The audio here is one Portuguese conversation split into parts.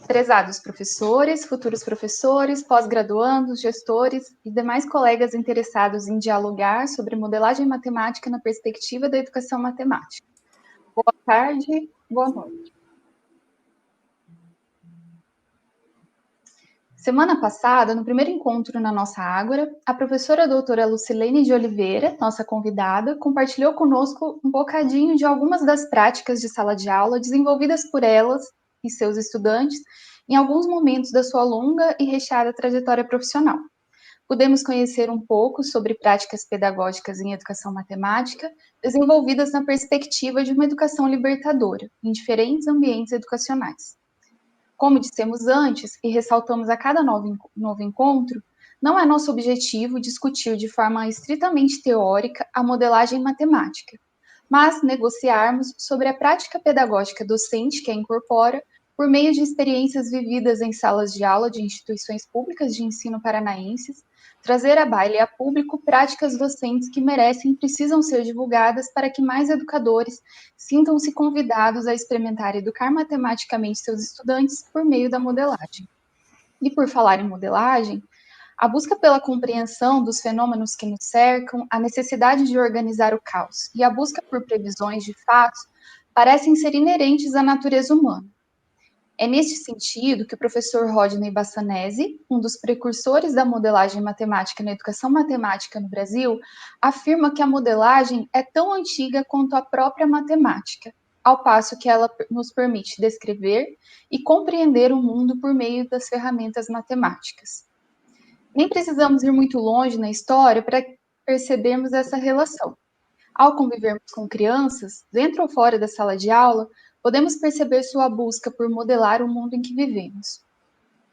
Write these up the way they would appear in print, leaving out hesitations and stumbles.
Prezados professores, pós-graduandos, gestores e demais colegas interessados em dialogar sobre modelagem matemática na perspectiva da educação matemática. Boa tarde, boa noite. Semana passada, no primeiro encontro na nossa Ágora, a professora doutora Lucilene de Oliveira, nossa convidada, compartilhou conosco um bocadinho de algumas das práticas de sala de aula desenvolvidas por elas e seus estudantes em alguns momentos da sua longa e recheada trajetória profissional. Pudemos conhecer um pouco sobre práticas pedagógicas em educação matemática, desenvolvidas na perspectiva de uma educação libertadora, em diferentes ambientes educacionais. Como dissemos antes e ressaltamos a cada novo encontro, não é nosso objetivo discutir de forma estritamente teórica a modelagem matemática, mas negociarmos sobre a prática pedagógica docente que a incorpora por meio de experiências vividas em salas de aula de instituições públicas de ensino paranaenses, trazer a baila e a público práticas docentes que merecem e precisam ser divulgadas para que mais educadores sintam-se convidados a experimentar e educar matematicamente seus estudantes por meio da modelagem. E por falar em modelagem, a busca pela compreensão dos fenômenos que nos cercam, a necessidade de organizar o caos e a busca por previsões de fatos parecem ser inerentes à natureza humana. É neste sentido que o professor Rodney Bassanese, um dos precursores da modelagem matemática na educação matemática no Brasil, afirma que a modelagem é tão antiga quanto a própria matemática, ao passo que ela nos permite descrever e compreender o mundo por meio das ferramentas matemáticas. Nem precisamos ir muito longe na história para percebermos essa relação. Ao convivermos com crianças, dentro ou fora da sala de aula, podemos perceber sua busca por modelar o mundo em que vivemos.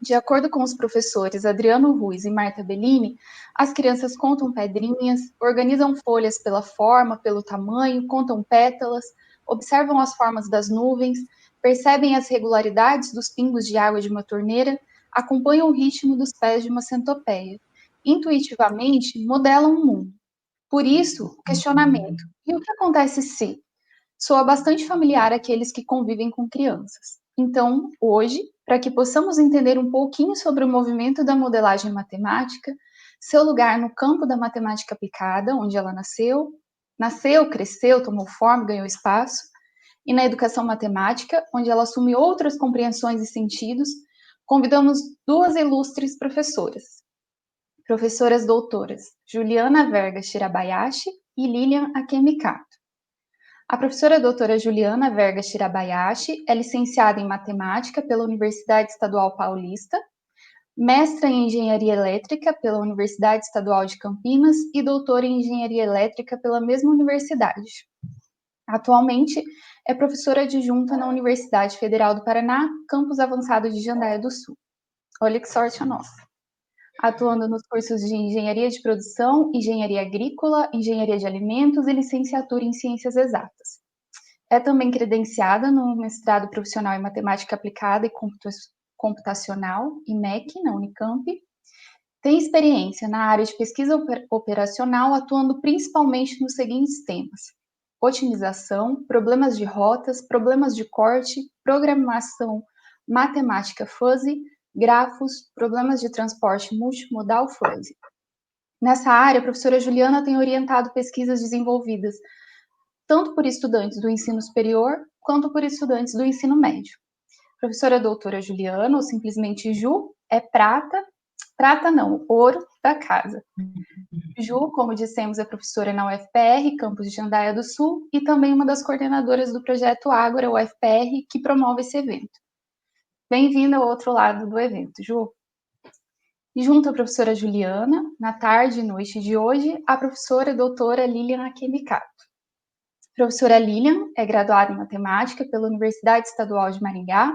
De acordo com os professores Adriano Ruiz e Marta Bellini, as crianças contam pedrinhas, organizam folhas pela forma, pelo tamanho, contam pétalas, observam as formas das nuvens, percebem as regularidades dos pingos de água de uma torneira, acompanham o ritmo dos pés de uma centopeia. Intuitivamente, modelam o mundo. Por isso, o questionamento: e o que acontece se? Soa bastante familiar àqueles que convivem com crianças. Então, hoje, para que possamos entender um pouquinho sobre o movimento da modelagem matemática, seu lugar no campo da matemática aplicada, onde ela nasceu, cresceu, tomou forma, ganhou espaço, e na educação matemática, onde ela assume outras compreensões e sentidos, convidamos duas ilustres professoras doutoras, Juliana Verga Shirabayashi e Lilian Akemikato. A professora doutora Juliana Verga Shirabayashi é licenciada em matemática pela Universidade Estadual Paulista, mestra em engenharia elétrica pela Universidade Estadual de Campinas e doutora em engenharia elétrica pela mesma universidade. Atualmente é professora adjunta na Universidade Federal do Paraná, campus avançado de Jandaia do Sul. Olha que sorte a nossa! Atuando nos cursos de Engenharia de Produção, Engenharia Agrícola, Engenharia de Alimentos e Licenciatura em Ciências Exatas. É também credenciada no mestrado profissional em Matemática Aplicada e Computacional, IMEC, na Unicamp. Tem experiência na área de pesquisa operacional, atuando principalmente nos seguintes temas: otimização, problemas de rotas, problemas de corte, programação matemática fuzzy, grafos, problemas de transporte multimodal fuzzy. Nessa área, a professora Juliana tem orientado pesquisas desenvolvidas tanto por estudantes do ensino superior, quanto por estudantes do ensino médio. Professora doutora Juliana, ou simplesmente Ju, é ouro da casa. Ju, como dissemos, é professora na UFPR, campus de Jandaia do Sul, e também uma das coordenadoras do projeto Ágora UFPR, que promove esse evento. Bem-vinda ao outro lado do evento, Ju. E junto à professora Juliana, na tarde e noite de hoje, a professora doutora Lilian Akemikato. Professora Lilian é graduada em Matemática pela Universidade Estadual de Maringá,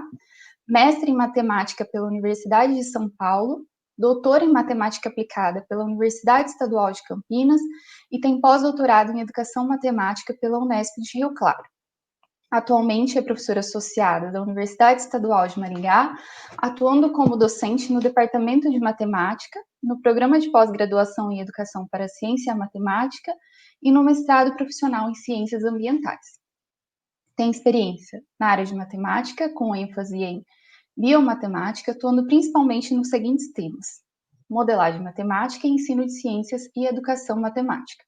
mestre em Matemática pela Universidade de São Paulo, doutora em Matemática Aplicada pela Universidade Estadual de Campinas e tem pós-doutorado em Educação Matemática pela Unesp de Rio Claro. Atualmente é professora associada da Universidade Estadual de Maringá, atuando como docente no Departamento de Matemática, no Programa de Pós-Graduação em Educação para a Ciência e a Matemática e no mestrado profissional em Ciências Ambientais. Tem experiência na área de matemática, com ênfase em biomatemática, atuando principalmente nos seguintes temas: modelagem matemática, ensino de ciências e educação matemática.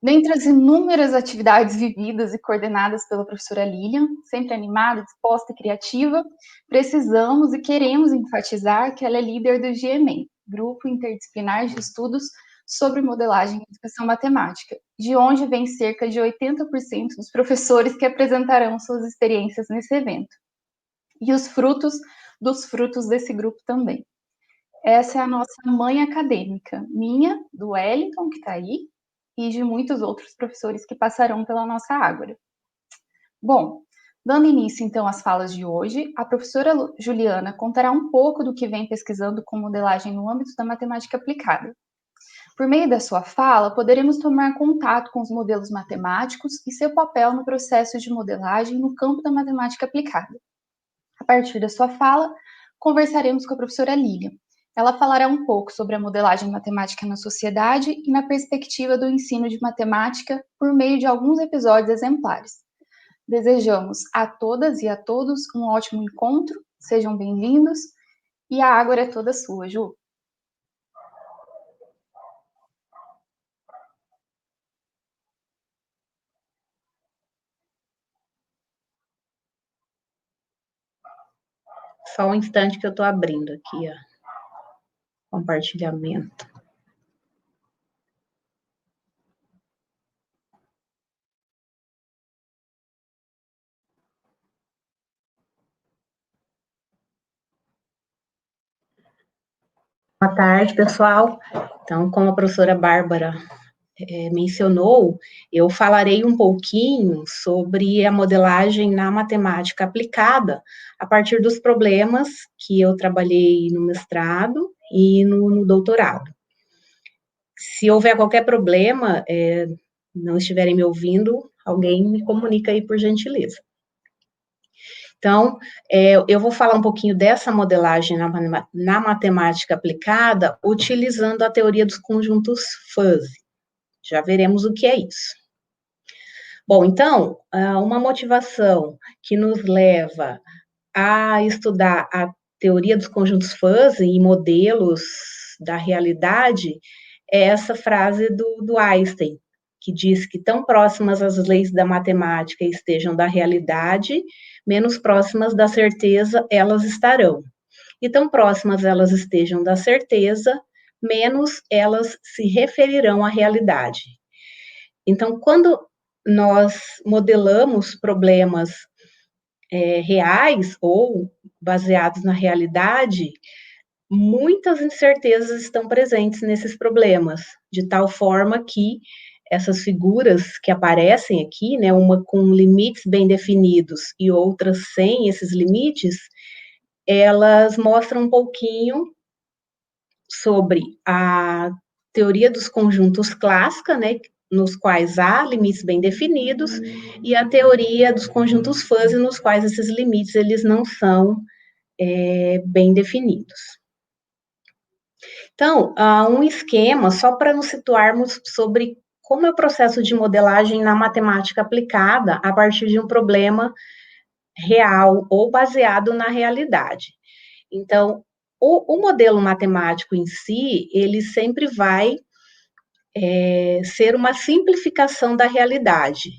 Dentre as inúmeras atividades vividas e coordenadas pela professora Lilian, sempre animada, disposta e criativa, precisamos e queremos enfatizar que ela é líder do GMA, Grupo Interdisciplinar de Estudos sobre Modelagem e Educação Matemática, de onde vem cerca de 80% dos professores que apresentarão suas experiências nesse evento. E os frutos dos frutos desse grupo também. Essa é a nossa mãe acadêmica, minha, do Wellington, que está aí, e de muitos outros professores que passarão pela nossa Ágora. Bom, dando início então às falas de hoje, a professora Juliana contará um pouco do que vem pesquisando com modelagem no âmbito da matemática aplicada. Por meio da sua fala, poderemos tomar contato com os modelos matemáticos e seu papel no processo de modelagem no campo da matemática aplicada. A partir da sua fala, conversaremos com a professora Lilian. Ela falará um pouco sobre a modelagem matemática na sociedade e na perspectiva do ensino de matemática por meio de alguns episódios exemplares. Desejamos a todas e a todos um ótimo encontro, sejam bem-vindos, e a Ágora é toda sua, Ju. Só um instante que eu estou abrindo aqui, ó. Compartilhamento. Boa tarde, pessoal. Então, como a professora Bárbara mencionou, eu falarei um pouquinho sobre a modelagem na matemática aplicada, a partir dos problemas que eu trabalhei no mestrado e no doutorado. Se houver qualquer problema, não estiverem me ouvindo, alguém me comunica aí, por gentileza. Então, eu vou falar um pouquinho dessa modelagem na matemática aplicada, utilizando a teoria dos conjuntos fuzzy. Já veremos o que é isso. Bom, então, uma motivação que nos leva a estudar a teoria dos conjuntos fuzzy e modelos da realidade é essa frase do Einstein, que diz que tão próximas as leis da matemática estejam da realidade, menos próximas da certeza elas estarão. E tão próximas elas estejam da certeza, menos elas se referirão à realidade. Então, quando nós modelamos problemas reais ou baseados na realidade, muitas incertezas estão presentes nesses problemas, de tal forma que essas figuras que aparecem aqui, né, uma com limites bem definidos e outras sem esses limites, elas mostram um pouquinho sobre a teoria dos conjuntos clássica, né, nos quais há limites bem definidos, e a teoria dos conjuntos fuzzy, nos quais esses limites eles não são bem definidos. Então, um esquema, só para nos situarmos sobre como é o processo de modelagem na matemática aplicada a partir de um problema real ou baseado na realidade. Então, o modelo matemático em si, ele sempre vai ser uma simplificação da realidade.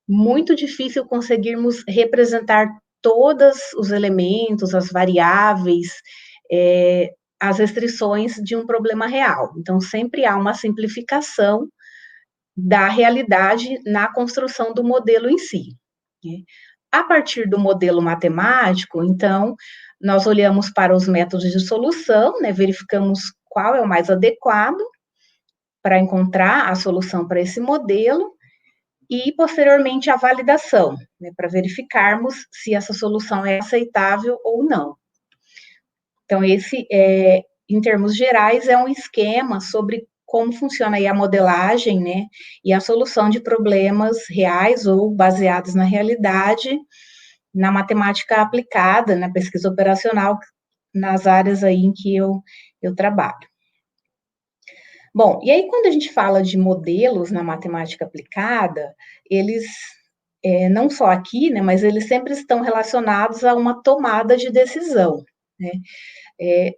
Muito difícil conseguirmos representar todos os elementos, as variáveis, as restrições de um problema real. Então, sempre há uma simplificação da realidade na construção do modelo em si. A partir do modelo matemático, então, nós olhamos para os métodos de solução, né, verificamos qual é o mais adequado para encontrar a solução para esse modelo, e, posteriormente, a validação, né, para verificarmos se essa solução é aceitável ou não. Então, esse, em termos gerais, é um esquema sobre como funciona aí a modelagem, né, e a solução de problemas reais ou baseados na realidade, na matemática aplicada, na pesquisa operacional, nas áreas aí em que eu trabalho. Bom, e aí quando a gente fala de modelos na matemática aplicada, eles não só aqui, né, mas eles sempre estão relacionados a uma tomada de decisão, né?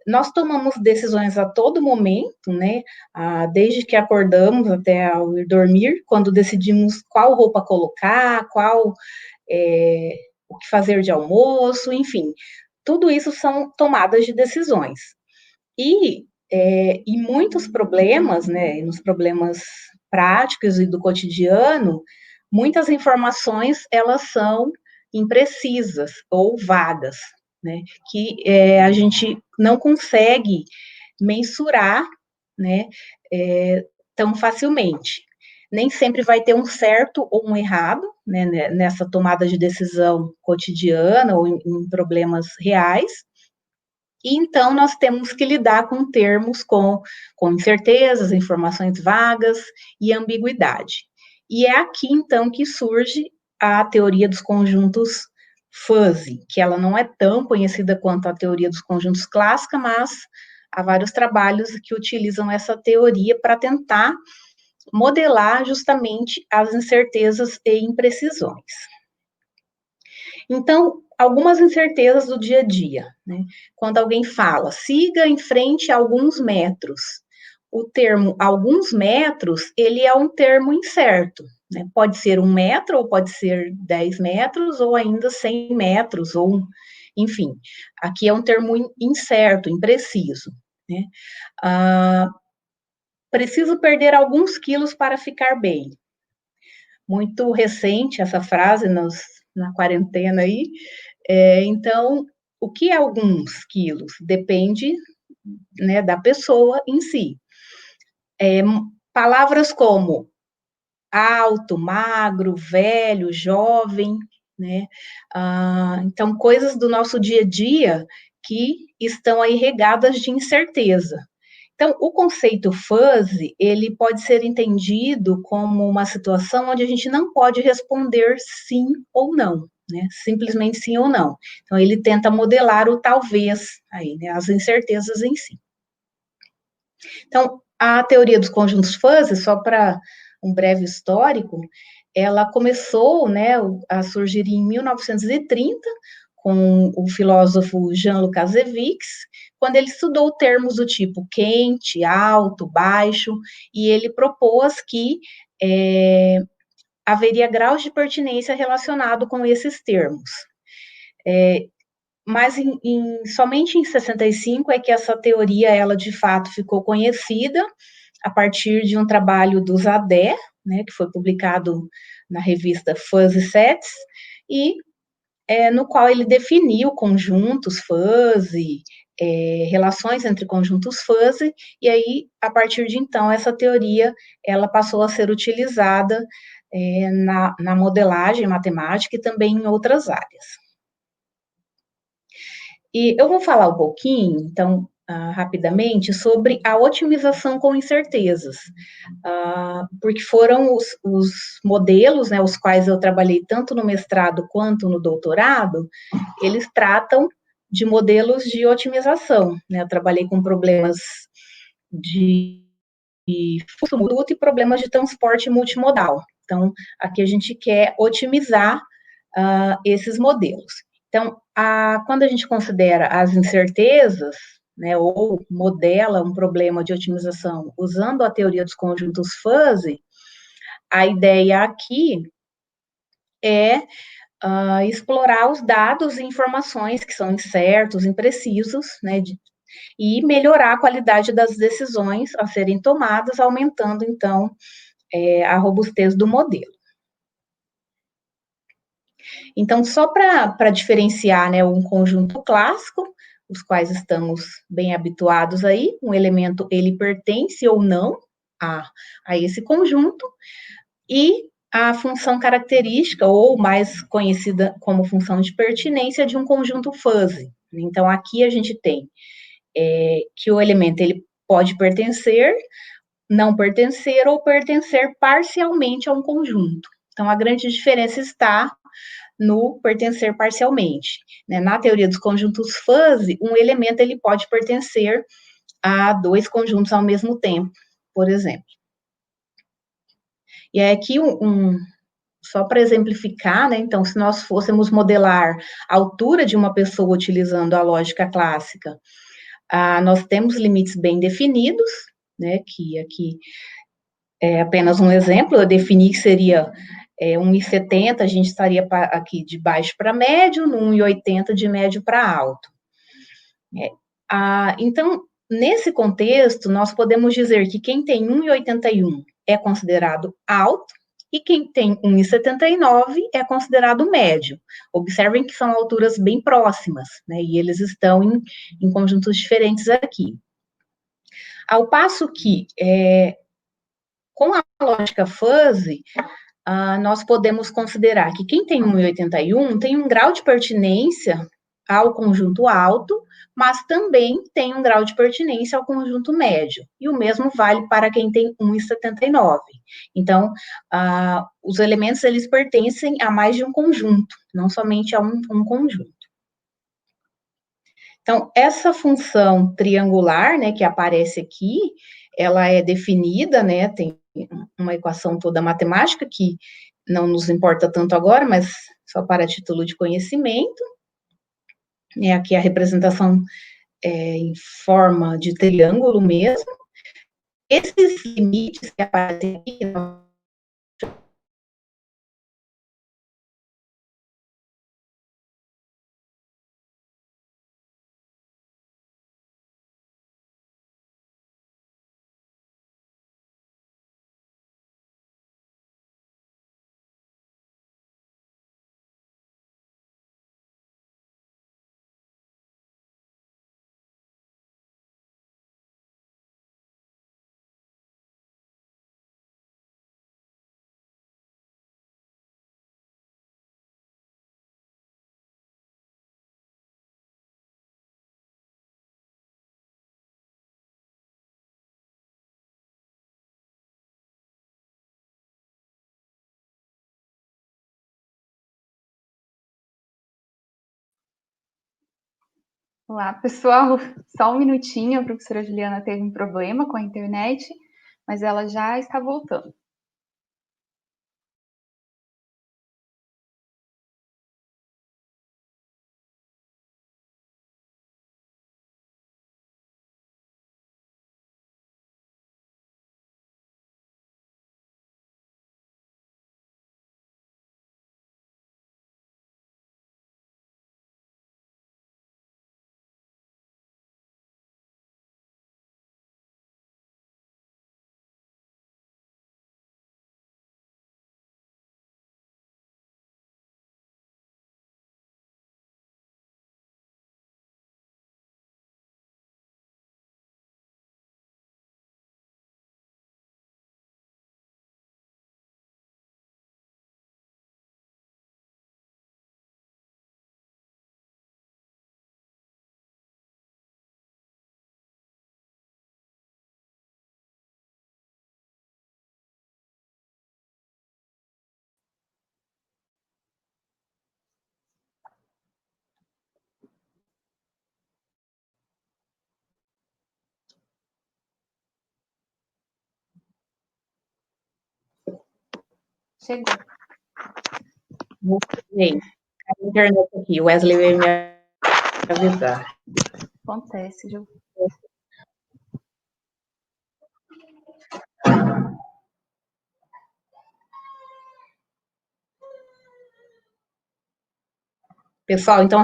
Nós tomamos decisões a todo momento, né? Desde que acordamos até ao ir dormir, quando decidimos qual roupa colocar, o que fazer de almoço, enfim, tudo isso são tomadas de decisões. E em muitos problemas, né, nos problemas práticos e do cotidiano, muitas informações elas são imprecisas ou vagas, né, que a gente não consegue mensurar, né, tão facilmente. Nem sempre vai ter um certo ou um errado, né, nessa tomada de decisão cotidiana ou em problemas reais, e então nós temos que lidar com termos com incertezas, informações vagas e ambiguidade. E é aqui então que surge a teoria dos conjuntos fuzzy, que ela não é tão conhecida quanto a teoria dos conjuntos clássica, mas há vários trabalhos que utilizam essa teoria para tentar modelar justamente as incertezas e imprecisões. Então, algumas incertezas do dia a dia, né? Quando alguém fala, siga em frente a alguns metros, o termo alguns metros, ele é um termo incerto, né? Pode ser 1 metro, ou pode ser 10 metros, ou ainda 100 metros, ou, enfim, aqui é um termo incerto, impreciso, né? Preciso perder alguns quilos para ficar bem. Muito recente essa frase na quarentena aí. Então, o que é alguns quilos? Depende, né, da pessoa em si. Palavras como alto, magro, velho, jovem, né? Então, coisas do nosso dia a dia que estão aí regadas de incerteza. Então, o conceito fuzzy, ele pode ser entendido como uma situação onde a gente não pode responder sim ou não, né? Simplesmente sim ou não. Então, ele tenta modelar o talvez, aí, né? As incertezas em si. Então, a teoria dos conjuntos fuzzy, só para um breve histórico, ela começou, né, a surgir em 1930, com o filósofo Jean Lukasiewicz, quando ele estudou termos do tipo quente, alto, baixo, e ele propôs que haveria graus de pertinência relacionado com esses termos. Mas somente em 65 é que essa teoria, ela de fato ficou conhecida, a partir de um trabalho do Zadeh, né, que foi publicado na revista Fuzzy Sets, e no qual ele definiu conjuntos fuzzy, relações entre conjuntos fuzzy, e aí, a partir de então, essa teoria, ela passou a ser utilizada na modelagem matemática e também em outras áreas. E eu vou falar um pouquinho, então, rapidamente, sobre a otimização com incertezas, porque foram os modelos, né, os quais eu trabalhei tanto no mestrado quanto no doutorado, eles tratam de modelos de otimização, né, eu trabalhei com problemas de fluxo mútuo e problemas de transporte multimodal. Então, aqui a gente quer otimizar esses modelos. Então, quando a gente considera as incertezas, né, ou modela um problema de otimização usando a teoria dos conjuntos fuzzy, a ideia aqui é explorar os dados e informações que são incertos, imprecisos, né, e melhorar a qualidade das decisões a serem tomadas, aumentando, então, a robustez do modelo. Então, só para diferenciar, né, um conjunto clássico, os quais estamos bem habituados aí, um elemento, ele pertence ou não a esse conjunto, e a função característica, ou mais conhecida como função de pertinência, de um conjunto fuzzy. Então, aqui a gente tem que o elemento, ele pode pertencer, não pertencer, ou pertencer parcialmente a um conjunto. Então, a grande diferença está no pertencer parcialmente, né? Na teoria dos conjuntos fuzzy, um elemento ele pode pertencer a 2 conjuntos ao mesmo tempo, por exemplo. E aqui só para exemplificar, né, então, se nós fôssemos modelar a altura de uma pessoa utilizando a lógica clássica, nós temos limites bem definidos, né, que aqui é apenas um exemplo, eu defini que seria 1,70, a gente estaria aqui de baixo para médio, no 1,80 de médio para alto. Então, nesse contexto, nós podemos dizer que quem tem 1,81 é considerado alto, e quem tem 1,79 é considerado médio. Observem que são alturas bem próximas, né, e eles estão em conjuntos diferentes aqui. Ao passo que, com a lógica fuzzy, nós podemos considerar que quem tem 1,81 tem um grau de pertinência ao conjunto alto, mas também tem um grau de pertinência ao conjunto médio. E o mesmo vale para quem tem 1,79. Então, os elementos, eles pertencem a mais de um conjunto, não somente a um conjunto. Então, essa função triangular, né, que aparece aqui, ela é definida, né, tem uma equação toda matemática que não nos importa tanto agora, mas só para título de conhecimento. Aqui a representação em forma de triângulo mesmo. Esses limites que aparecem aqui, Olá, pessoal. Só um minutinho, a professora Juliana teve um problema com a internet, mas ela já está voltando. Chegou. A internet aqui, o Wesley veio me avisar. Acontece, Ju. Pessoal, então,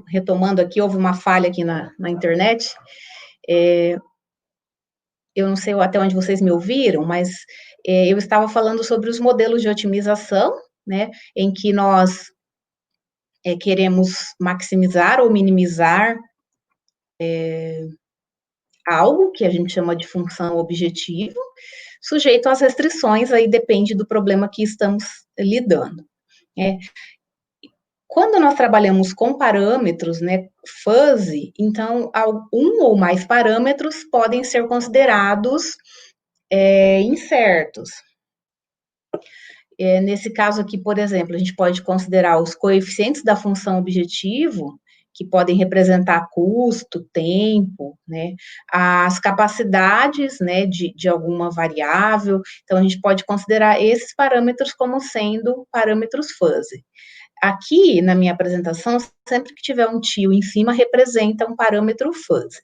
retomando aqui, houve uma falha aqui na internet. Eu não sei até onde vocês me ouviram, mas eu estava falando sobre os modelos de otimização, né, em que nós queremos maximizar ou minimizar algo que a gente chama de função objetivo, sujeito às restrições, aí depende do problema que estamos lidando. Quando nós trabalhamos com parâmetros, né, fuzzy, então, um ou mais parâmetros podem ser considerados incertos. Nesse caso aqui, por exemplo, a gente pode considerar os coeficientes da função objetivo, que podem representar custo, tempo, né, as capacidades, né, de alguma variável. Então, a gente pode considerar esses parâmetros como sendo parâmetros fuzzy. Aqui, na minha apresentação, sempre que tiver um tio em cima, representa um parâmetro fuzzy.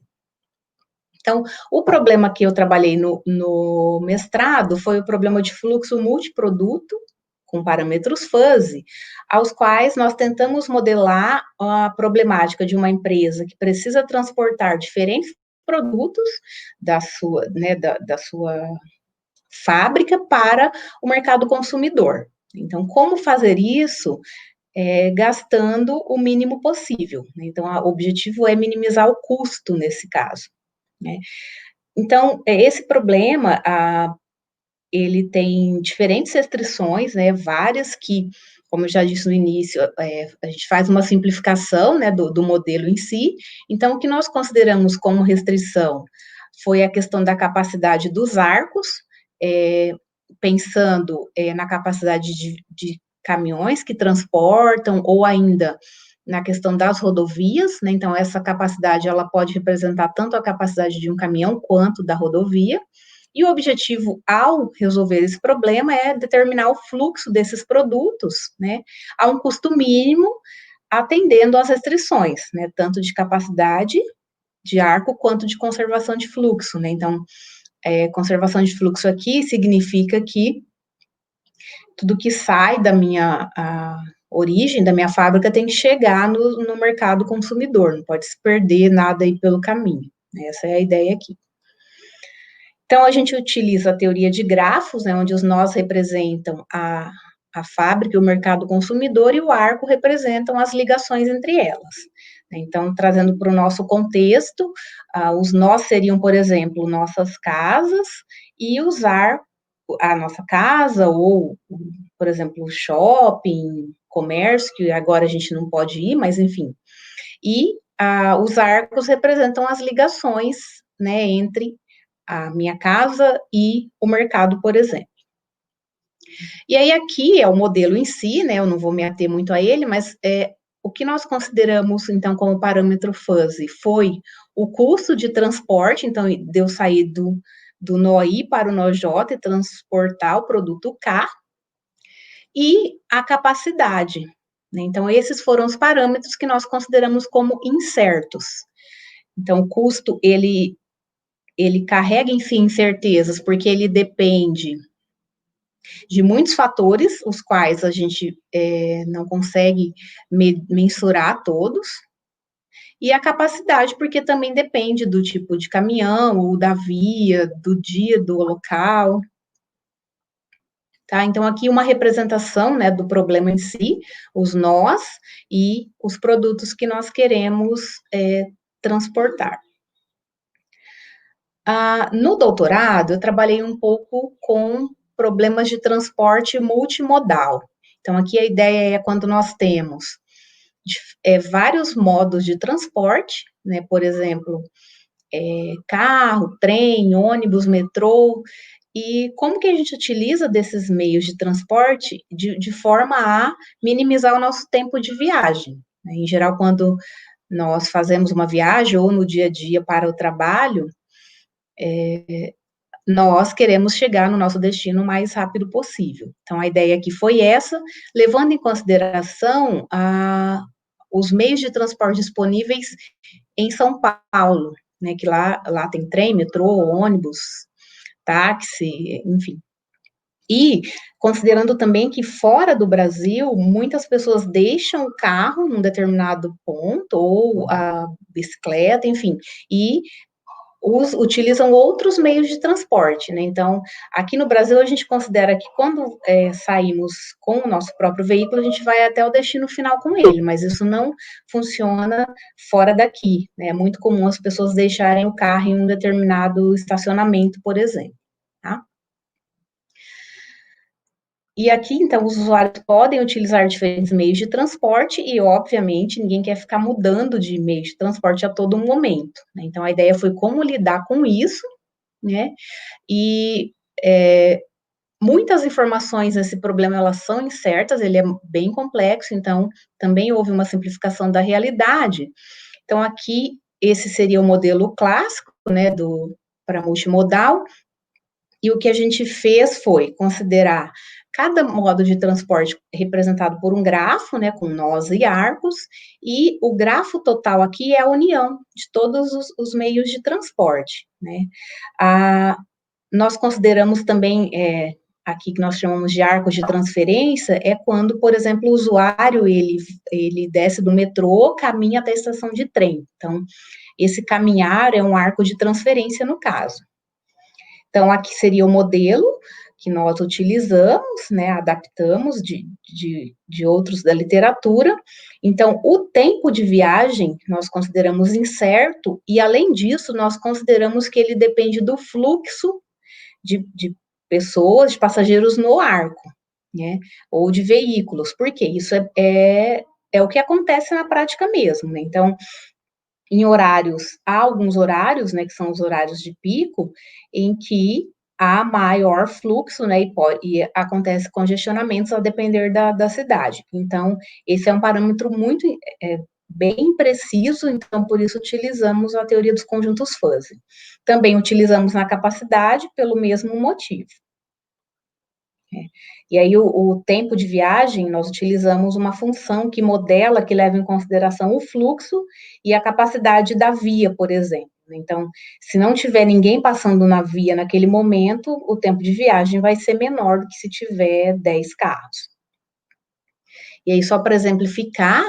Então, o problema que eu trabalhei no mestrado foi o problema de fluxo multiproduto, com parâmetros fuzzy, aos quais nós tentamos modelar a problemática de uma empresa que precisa transportar diferentes produtos da sua, né, da sua fábrica para o mercado consumidor. Então, como fazer isso? Gastando o mínimo possível. Então, o objetivo é minimizar o custo nesse caso, né? Então, esse problema, ele tem diferentes restrições, né, várias que, como eu já disse no início, a gente faz uma simplificação, né, do modelo em si. Então, o que nós consideramos como restrição foi a questão da capacidade dos arcos, pensando na capacidade de caminhões que transportam, ou ainda na questão das rodovias, né, então essa capacidade, ela pode representar tanto a capacidade de um caminhão, quanto da rodovia, e o objetivo, ao resolver esse problema, é determinar o fluxo desses produtos, né, a um custo mínimo, atendendo às restrições, né, tanto de capacidade de arco, quanto de conservação de fluxo, né, então, conservação de fluxo aqui significa que tudo que sai da minha origem, da minha fábrica, tem que chegar no mercado consumidor, não pode se perder nada aí pelo caminho. Essa é a ideia aqui. Então, a gente utiliza a teoria de grafos, né, onde os nós representam a fábrica e o mercado consumidor, e o arco representam as ligações entre elas. Então, trazendo para o nosso contexto, os nós seriam, por exemplo, nossas casas, e usar a nossa casa, ou, por exemplo, shopping, comércio, que agora a gente não pode ir, mas enfim. E os arcos representam as ligações, né, entre a minha casa e o mercado, por exemplo. E aí aqui é o modelo em si, né, eu não vou me ater muito a ele, mas o que nós consideramos, então, como parâmetro fuzzy foi o custo de transporte, então, de eu sair do nó I para o nó J e transportar o produto K, e a capacidade, né? Então, esses foram os parâmetros que nós consideramos como incertos. Então, o custo, ele carrega em si incertezas, porque ele depende de muitos fatores, os quais a gente não consegue mensurar todos, e a capacidade, porque também depende do tipo de caminhão, ou da via, do dia, do local. Tá? Então, aqui uma representação, né, do problema em si, os nós e os produtos que nós queremos transportar. No doutorado, eu trabalhei um pouco com problemas de transporte multimodal. Então, aqui a ideia é quando nós temos vários modos de transporte, né, por exemplo, carro, trem, ônibus, metrô, e como que a gente utiliza desses meios de transporte de forma a minimizar o nosso tempo de viagem, né? Em geral, quando nós fazemos uma viagem, ou no dia a dia para o trabalho, nós queremos chegar no nosso destino o mais rápido possível. Então, a ideia aqui foi essa, levando em consideração os meios de transporte disponíveis em São Paulo, né, que lá tem trem, metrô, ônibus, táxi, enfim. E considerando também que fora do Brasil, muitas pessoas deixam o carro num determinado ponto, ou a bicicleta, enfim, e utilizam outros meios de transporte, né? Então, aqui no Brasil, a gente considera que quando saímos com o nosso próprio veículo, a gente vai até o destino final com ele, mas isso não funciona fora daqui, né? É muito comum as pessoas deixarem o carro em um determinado estacionamento, por exemplo, tá? E aqui, então, os usuários podem utilizar diferentes meios de transporte e, obviamente, ninguém quer ficar mudando de meio de transporte a todo momento, né? Então, a ideia foi como lidar com isso, né? E muitas informações nesse problema, elas são incertas, ele é bem complexo, então, também houve uma simplificação da realidade. Então, aqui, esse seria o modelo clássico, né, para multimodal, e o que a gente fez foi considerar cada modo de transporte representado por um grafo, né, com nós e arcos, e o grafo total aqui é a união de todos os meios de transporte, né. Nós consideramos também, aqui que nós chamamos de arcos de transferência, é quando, por exemplo, o usuário, ele desce do metrô, caminha até a estação de trem. Então, esse caminhar é um arco de transferência no caso. Então, aqui seria o modelo que nós utilizamos, né, adaptamos de outros da literatura. Então, o tempo de viagem nós consideramos incerto, e além disso, nós consideramos que ele depende do fluxo de pessoas, de passageiros no arco, né, ou de veículos, porque isso é o que acontece na prática mesmo, né, então, em horários, há alguns horários, né, que são os horários de pico, em que há maior fluxo, né, e acontece congestionamentos a depender da cidade. Então, esse é um parâmetro muito, bem preciso, então, por isso utilizamos a teoria dos conjuntos fuzzy. Também utilizamos na capacidade pelo mesmo motivo. E aí, o tempo de viagem, nós utilizamos uma função que modela, que leva em consideração o fluxo e a capacidade da via, por exemplo. Então, se não tiver ninguém passando na via naquele momento, o tempo de viagem vai ser menor do que se tiver 10 carros. E aí, só para exemplificar,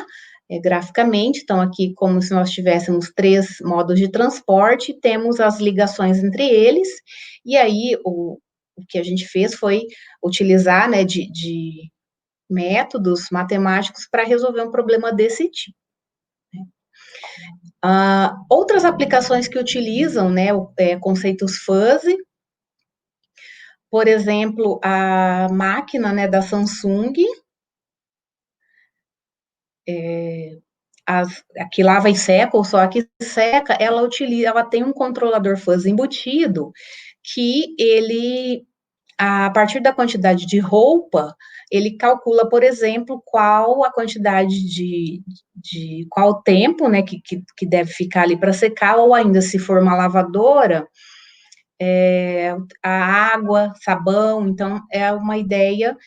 graficamente, então aqui como se nós tivéssemos 3 modos de transporte, temos as ligações entre eles, e aí o que a gente fez foi utilizar, né, de métodos matemáticos para resolver um problema desse tipo. Outras aplicações que utilizam, né, conceitos fuzzy, por exemplo, a máquina, né, da Samsung, a que lava e seca, ou só a que seca, ela tem um controlador fuzzy embutido, que ele, a partir da quantidade de roupa, ele calcula, por exemplo, qual a quantidade qual o tempo, né, que deve ficar ali para secar, ou ainda, se for uma lavadora, a água, sabão. Então, é uma ideia,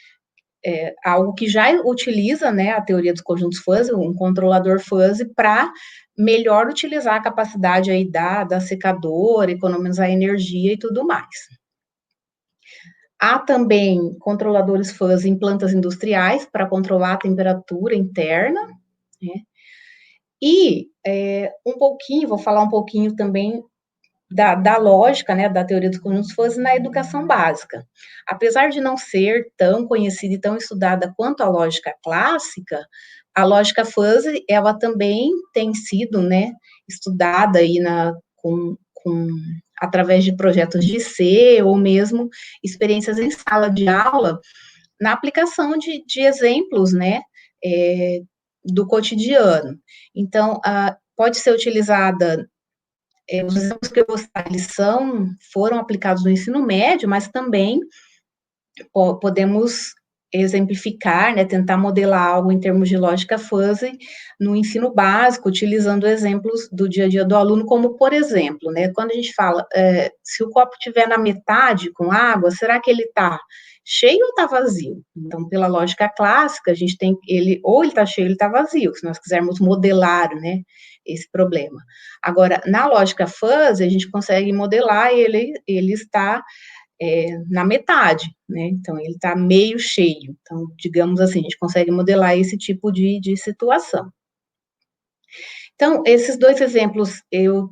algo que já utiliza, né, a teoria dos conjuntos fuzzy, um controlador fuzzy, para melhor utilizar a capacidade aí da secadora, economizar energia e tudo mais. Há também controladores fuzzy em plantas industriais para controlar a temperatura interna, né? E vou falar um pouquinho também da lógica, né, da teoria dos conjuntos fuzzy na educação básica. Apesar de não ser tão conhecida e tão estudada quanto a lógica clássica, a lógica fuzzy, ela também tem sido, né, estudada aí através de projetos de C, ou mesmo experiências em sala de aula, na aplicação de exemplos, né, do cotidiano. Então, pode ser utilizada, os exemplos que eu vou citar, eles foram aplicados no ensino médio, mas também podemos exemplificar, né, tentar modelar algo em termos de lógica fuzzy no ensino básico, utilizando exemplos do dia a dia do aluno, como, por exemplo, né, quando a gente fala, se o copo estiver na metade com água, será que ele está cheio ou está vazio? Então, pela lógica clássica, a gente tem ele, ou ele está cheio ou ele está vazio, se nós quisermos modelar, né, esse problema. Agora, na lógica fuzzy, a gente consegue modelar ele está na metade, né? Então, ele está meio cheio. Então, digamos assim, a gente consegue modelar esse tipo de situação. Então, esses 2 exemplos eu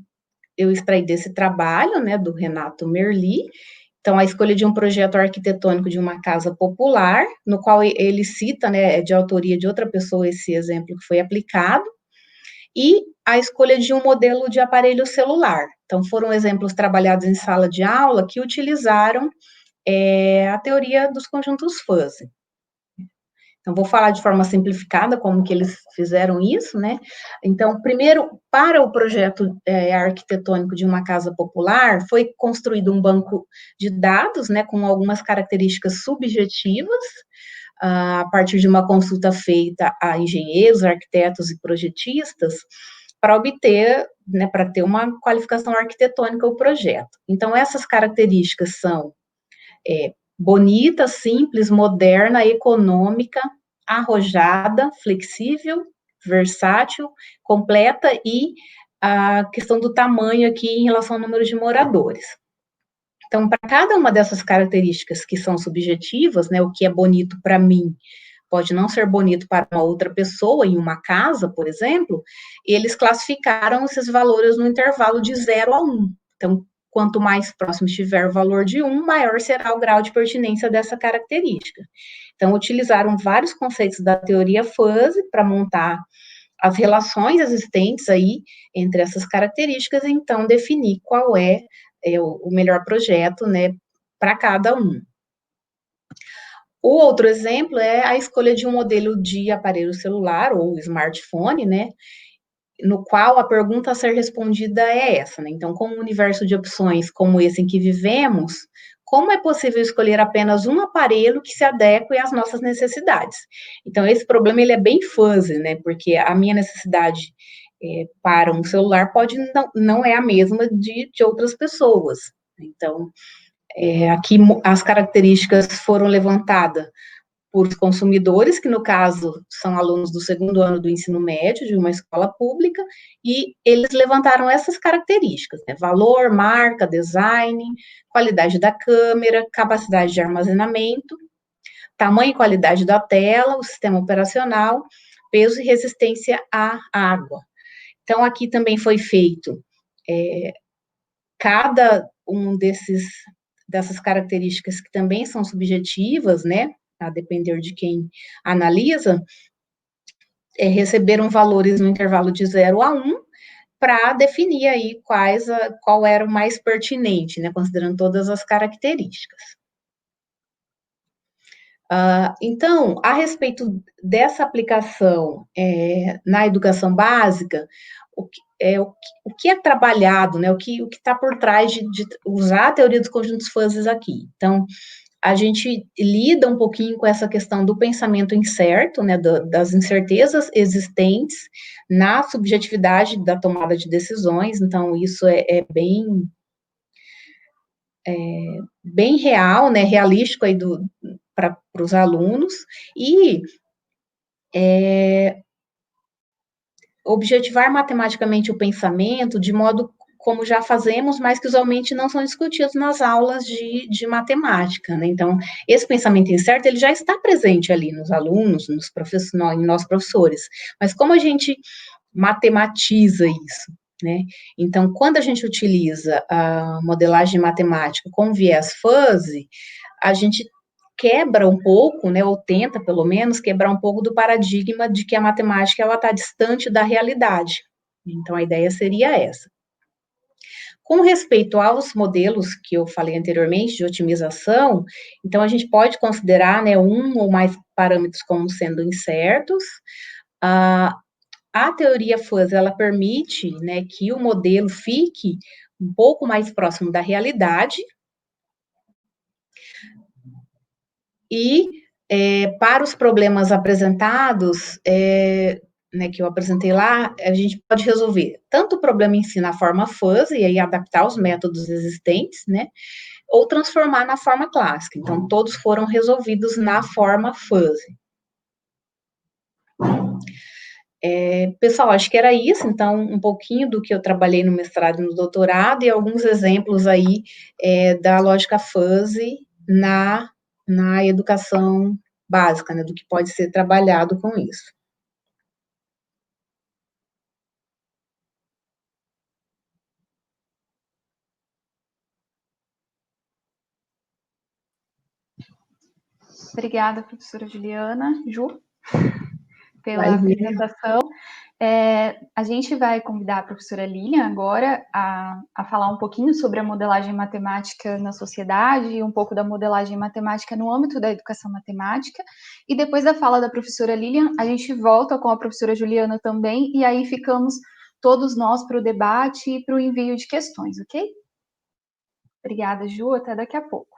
extraí desse trabalho, né, do Renato Merli. Então, a escolha de um projeto arquitetônico de uma casa popular, no qual ele cita, né, de autoria de outra pessoa, esse exemplo que foi aplicado, e a escolha de um modelo de aparelho celular. Então, foram exemplos trabalhados em sala de aula que utilizaram a teoria dos conjuntos fuzzy. Então, vou falar de forma simplificada como que eles fizeram isso, né? Então, primeiro, para o projeto arquitetônico de uma casa popular, foi construído um banco de dados, né, com algumas características subjetivas, a partir de uma consulta feita a engenheiros, arquitetos e projetistas, para obter, né, para ter uma qualificação arquitetônica o projeto. Então, essas características são bonita, simples, moderna, econômica, arrojada, flexível, versátil, completa e a questão do tamanho aqui em relação ao número de moradores. Então, para cada uma dessas características que são subjetivas, né, o que é bonito para mim pode não ser bonito para uma outra pessoa, em uma casa, por exemplo, eles classificaram esses valores no intervalo de 0 a 1. Então, quanto mais próximo estiver o valor de 1, maior será o grau de pertinência dessa característica. Então, utilizaram vários conceitos da teoria fuzzy para montar as relações existentes aí entre essas características e, então, definir qual é o melhor projeto, né, para cada um. O outro exemplo é a escolha de um modelo de aparelho celular ou smartphone, né, no qual a pergunta a ser respondida é essa, né? Então, com um universo de opções como esse em que vivemos, como é possível escolher apenas um aparelho que se adeque às nossas necessidades? Então, esse problema ele é bem fuzzy, né? Porque a minha necessidade para um celular pode não é a mesma de outras pessoas. Então, aqui as características foram levantadas por consumidores, que no caso são alunos do segundo ano do ensino médio de uma escola pública, e eles levantaram essas características, né? Valor, marca, design, qualidade da câmera, capacidade de armazenamento, tamanho e qualidade da tela, o sistema operacional, peso e resistência à água. Então, aqui também foi feito cada um dessas características que também são subjetivas, né, a depender de quem analisa, receberam valores no intervalo de 0 a 1 para definir aí qual era o mais pertinente, né, considerando todas as características. Então, a respeito dessa aplicação na educação básica, o que é trabalhado, né, o que está por trás de usar a teoria dos conjuntos fuzzies aqui. Então, a gente lida um pouquinho com essa questão do pensamento incerto, né, das incertezas existentes na subjetividade da tomada de decisões, então isso é bem real, né, realístico aí para os alunos, e objetivar matematicamente o pensamento de modo como já fazemos, mas que usualmente não são discutidos nas aulas de matemática, né? Então, esse pensamento incerto, ele já está presente ali nos alunos, em nós professores, mas como a gente matematiza isso, né? Então, quando a gente utiliza a modelagem matemática com viés fuzzy, a gente quebra um pouco, né, ou tenta, pelo menos, quebrar um pouco do paradigma de que a matemática ela está distante da realidade. Então, a ideia seria essa. Com respeito aos modelos que eu falei anteriormente, de otimização, então a gente pode considerar, né, um ou mais parâmetros como sendo incertos. A teoria fuzzy, ela permite, né, que o modelo fique um pouco mais próximo da realidade, e para os problemas apresentados, né, que eu apresentei lá, a gente pode resolver tanto o problema em si na forma fuzzy, e aí adaptar os métodos existentes, né, ou transformar na forma clássica. Então, todos foram resolvidos na forma fuzzy. Pessoal, acho que era isso, então, um pouquinho do que eu trabalhei no mestrado e no doutorado, e alguns exemplos aí da lógica fuzzy na educação básica, né, do que pode ser trabalhado com isso. Obrigada, professora Juliana. Ju? pela apresentação. A gente vai convidar a professora Lilian agora a falar um pouquinho sobre a modelagem matemática na sociedade e um pouco da modelagem matemática no âmbito da educação matemática. E depois da fala da professora Lilian, a gente volta com a professora Juliana também, e aí ficamos todos nós para o debate e para o envio de questões, ok? Obrigada, Ju. Até daqui a pouco.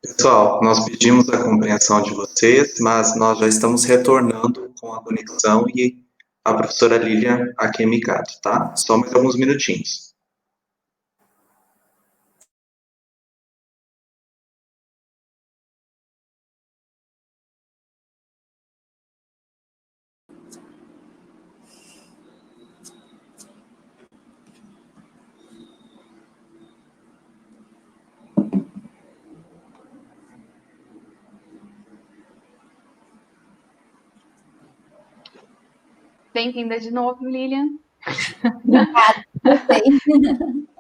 Pessoal, nós pedimos a compreensão de vocês, mas nós já estamos retornando com a conexão e a professora Lilian aqui em Micato, tá? Só mais alguns minutinhos. Bem-vinda de novo, Lilian. Obrigada,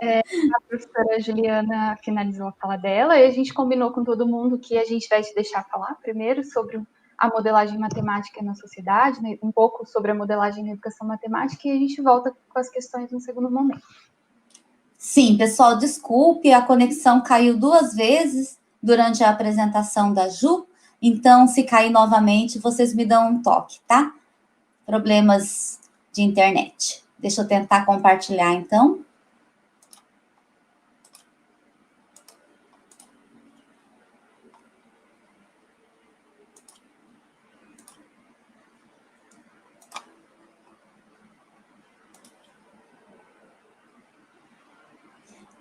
a professora Juliana finalizou a fala dela e a gente combinou com todo mundo que a gente vai te deixar falar primeiro sobre a modelagem matemática na sociedade, né, um pouco sobre a modelagem na educação matemática, e a gente volta com as questões no segundo momento. Sim, pessoal, desculpe, a conexão caiu 2 vezes durante a apresentação da Ju, então, se cair novamente, vocês me dão um toque, tá? Problemas de internet. Deixa eu tentar compartilhar, então.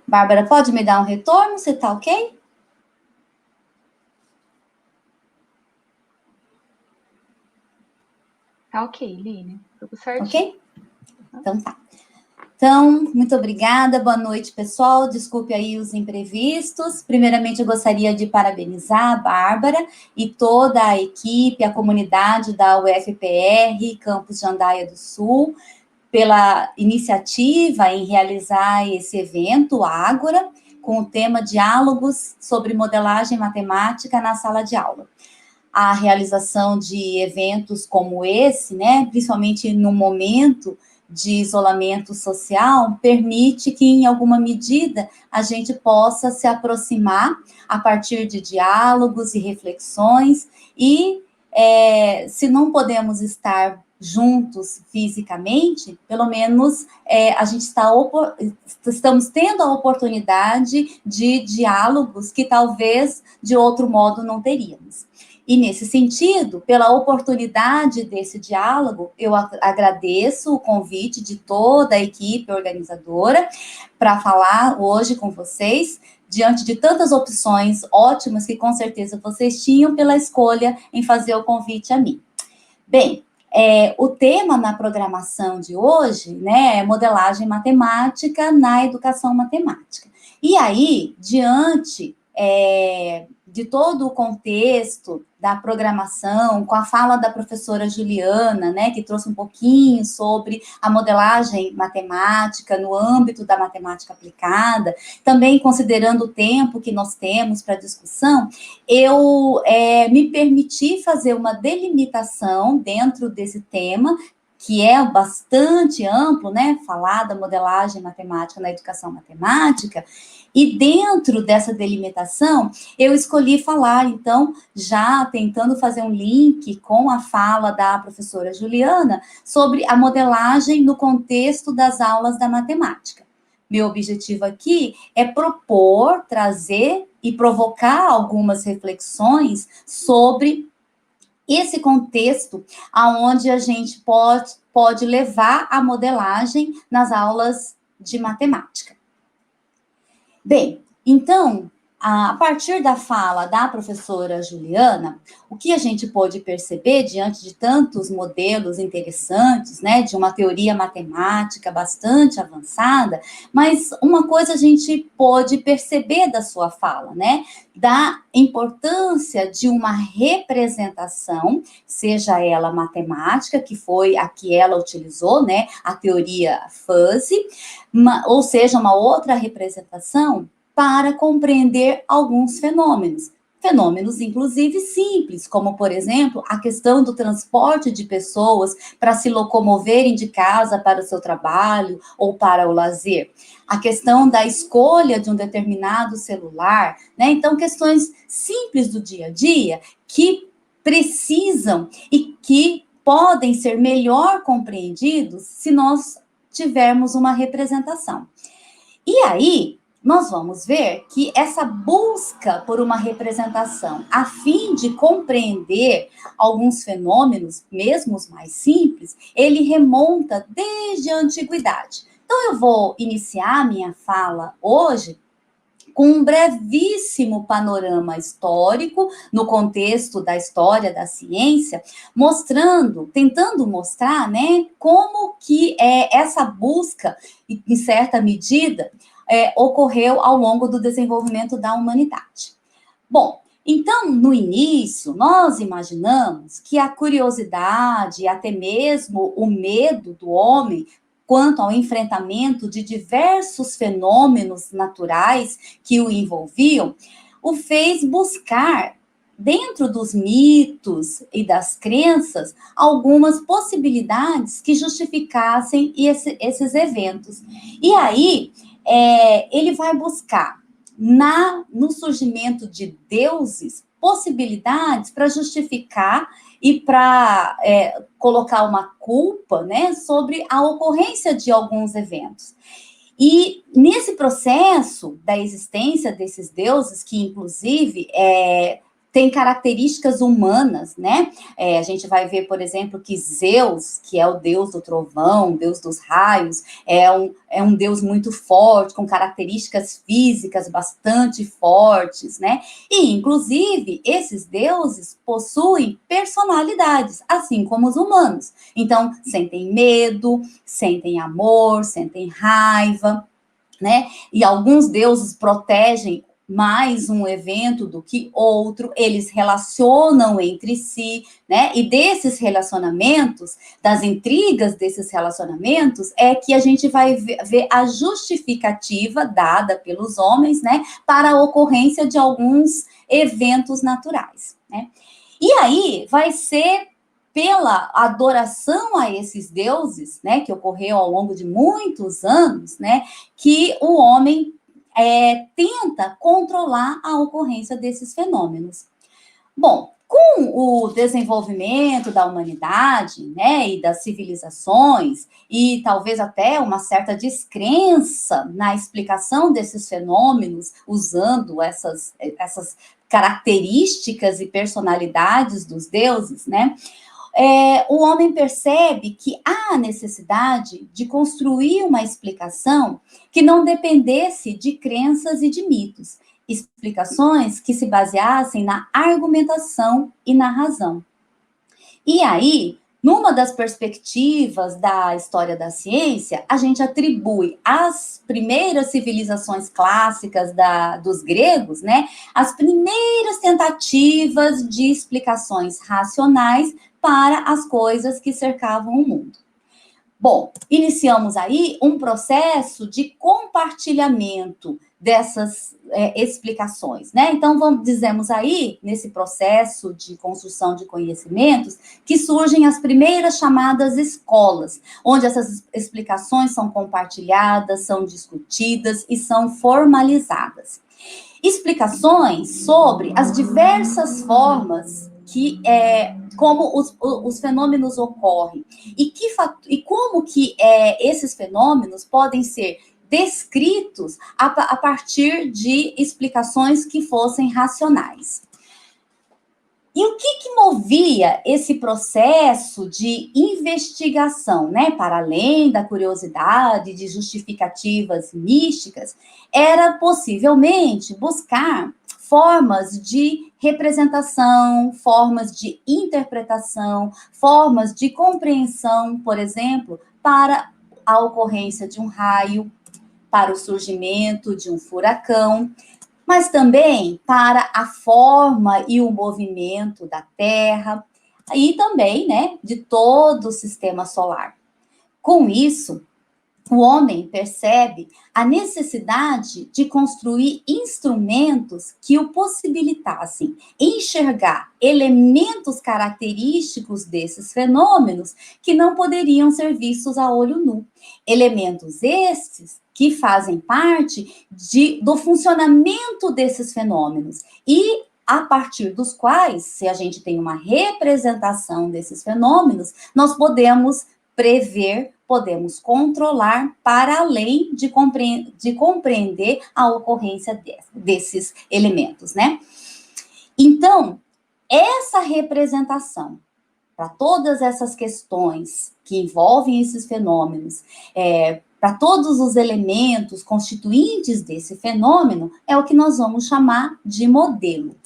Bárbara, pode me dar um retorno? Você tá ok? Tá ok, Lilian. Tudo certo? Ok? Então tá. Então, muito obrigada, boa noite, pessoal. Desculpe aí os imprevistos. Primeiramente, eu gostaria de parabenizar a Bárbara e toda a equipe, a comunidade da UFPR, Campus Jandaia do Sul, pela iniciativa em realizar esse evento, Ágora, com o tema Diálogos sobre Modelagem Matemática na Sala de Aula. A realização de eventos como esse, né, principalmente no momento de isolamento social, permite que, em alguma medida, a gente possa se aproximar a partir de diálogos e reflexões, e se não podemos estar juntos fisicamente, pelo menos a gente estamos tendo a oportunidade de diálogos que talvez de outro modo não teríamos. E, nesse sentido, pela oportunidade desse diálogo, eu agradeço o convite de toda a equipe organizadora para falar hoje com vocês, diante de tantas opções ótimas que, com certeza, vocês tinham pela escolha em fazer o convite a mim. Bem, O tema na programação de hoje, né, é modelagem matemática na educação matemática. E aí, diante de todo o contexto da programação, com a fala da professora Juliana, né, que trouxe um pouquinho sobre a modelagem matemática no âmbito da matemática aplicada, também considerando o tempo que nós temos para discussão, eu me permiti fazer uma delimitação dentro desse tema, que é bastante amplo, né, falar da modelagem matemática na educação matemática, e dentro dessa delimitação, eu escolhi falar, então, já tentando fazer um link com a fala da professora Juliana, sobre a modelagem no contexto das aulas da matemática. Meu objetivo aqui é propor, trazer e provocar algumas reflexões sobre esse contexto aonde a gente pode levar a modelagem nas aulas de matemática. Bem, então, a partir da fala da professora Juliana, o que a gente pôde perceber diante de tantos modelos interessantes, né, de uma teoria matemática bastante avançada, mas uma coisa a gente pôde perceber da sua fala, né, da importância de uma representação, seja ela matemática, que foi a que ela utilizou, né, a teoria fuzzy, ou seja, uma outra representação para compreender alguns fenômenos. Fenômenos, inclusive, simples, como, por exemplo, a questão do transporte de pessoas para se locomoverem de casa para o seu trabalho ou para o lazer. A questão da escolha de um determinado celular, né? Então, questões simples do dia a dia que precisam e que podem ser melhor compreendidos se nós tivermos uma representação. E aí, nós vamos ver que essa busca por uma representação, a fim de compreender alguns fenômenos, mesmo os mais simples, ele remonta desde a antiguidade. Então, eu vou iniciar minha fala hoje com um brevíssimo panorama histórico, no contexto da história da ciência, tentando mostrar, né, como que essa busca, em certa medida, ocorreu ao longo do desenvolvimento da humanidade. Bom, então, no início, nós imaginamos que a curiosidade, até mesmo o medo do homem quanto ao enfrentamento de diversos fenômenos naturais que o envolviam, o fez buscar, dentro dos mitos e das crenças, algumas possibilidades que justificassem esses eventos. E aí, ele vai buscar, no surgimento de deuses, possibilidades para justificar e para colocar uma culpa, né, sobre a ocorrência de alguns eventos. E nesse processo da existência desses deuses, que inclusive tem características humanas, né? A gente vai ver, por exemplo, que Zeus, que é o deus do trovão, deus dos raios, é um deus muito forte, com características físicas bastante fortes, né? E, inclusive, esses deuses possuem personalidades, assim como os humanos. Então, sentem medo, sentem amor, sentem raiva, né? E alguns deuses protegem mais um evento do que outro, eles relacionam entre si, né? E desses relacionamentos, das intrigas desses relacionamentos, é que a gente vai ver a justificativa dada pelos homens, né? Para a ocorrência de alguns eventos naturais, né? E aí vai ser pela adoração a esses deuses, né? Que ocorreu ao longo de muitos anos, né? Que o homem tenta controlar a ocorrência desses fenômenos. Bom, com o desenvolvimento da humanidade, né, e das civilizações, e talvez até uma certa descrença na explicação desses fenômenos, usando essas características e personalidades dos deuses, né, o homem percebe que há a necessidade de construir uma explicação que não dependesse de crenças e de mitos, explicações que se baseassem na argumentação e na razão. E aí, Numa das perspectivas da história da ciência, a gente atribui as primeiras civilizações clássicas dos gregos, né, as primeiras tentativas de explicações racionais para as coisas que cercavam o mundo. Bom, iniciamos aí um processo de compartilhamento dessas explicações, né? Então, dizemos aí, nesse processo de construção de conhecimentos, que surgem as primeiras chamadas escolas, onde essas explicações são compartilhadas, são discutidas e são formalizadas. Explicações sobre as diversas formas como os fenômenos ocorrem e como que esses fenômenos podem ser descritos a partir de explicações que fossem racionais. E o que movia esse processo de investigação, né, para além da curiosidade, de justificativas místicas, era possivelmente buscar formas de representação, formas de interpretação, formas de compreensão, por exemplo, para a ocorrência de um raio, para o surgimento de um furacão, mas também para a forma e o movimento da Terra e também, né, de todo o sistema solar. Com isso, o homem percebe a necessidade de construir instrumentos que o possibilitassem enxergar elementos característicos desses fenômenos que não poderiam ser vistos a olho nu. Elementos estes que fazem parte do funcionamento desses fenômenos e a partir dos quais, se a gente tem uma representação desses fenômenos, nós podemos prever, podemos controlar para além de compreender a ocorrência desses elementos, né? Então, essa representação para todas essas questões que envolvem esses fenômenos, para todos os elementos constituintes desse fenômeno, é o que nós vamos chamar de modelo.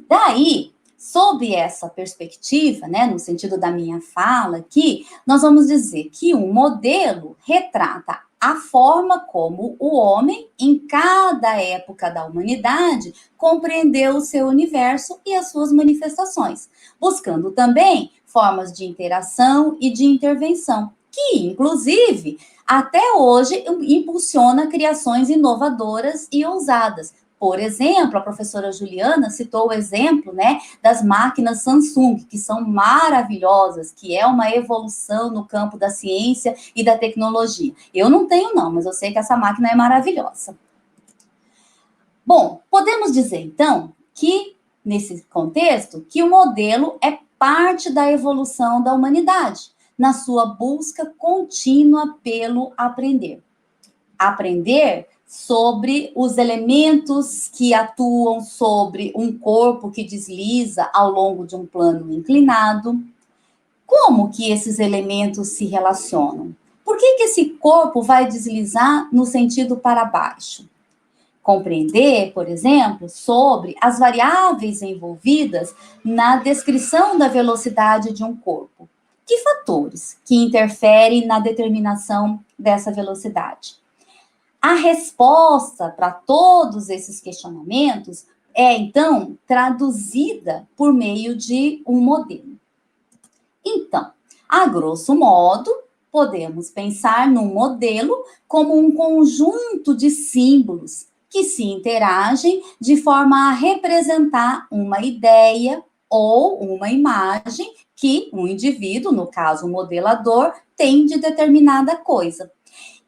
Daí, sob essa perspectiva, né, no sentido da minha fala aqui, nós vamos dizer que um modelo retrata a forma como o homem, em cada época da humanidade, compreendeu o seu universo e as suas manifestações, buscando também formas de interação e de intervenção, que, inclusive, até hoje impulsiona criações inovadoras e ousadas. Por exemplo, a professora Juliana citou o exemplo, né, das máquinas Samsung, que são maravilhosas, que é uma evolução no campo da ciência e da tecnologia. Eu não tenho não, mas eu sei que essa máquina é maravilhosa. Bom, podemos dizer, então, que, nesse contexto, que o modelo é parte da evolução da humanidade, na sua busca contínua pelo aprender. Aprender sobre os elementos que atuam sobre um corpo que desliza ao longo de um plano inclinado. Como que esses elementos se relacionam? Por que esse corpo vai deslizar no sentido para baixo? Compreender, por exemplo, sobre as variáveis envolvidas na descrição da velocidade de um corpo. Que fatores que interferem na determinação dessa velocidade? A resposta para todos esses questionamentos é, então, traduzida por meio de um modelo. Então, a grosso modo, podemos pensar num modelo como um conjunto de símbolos que se interagem de forma a representar uma ideia ou uma imagem que um indivíduo, no caso o modelador, tem de determinada coisa.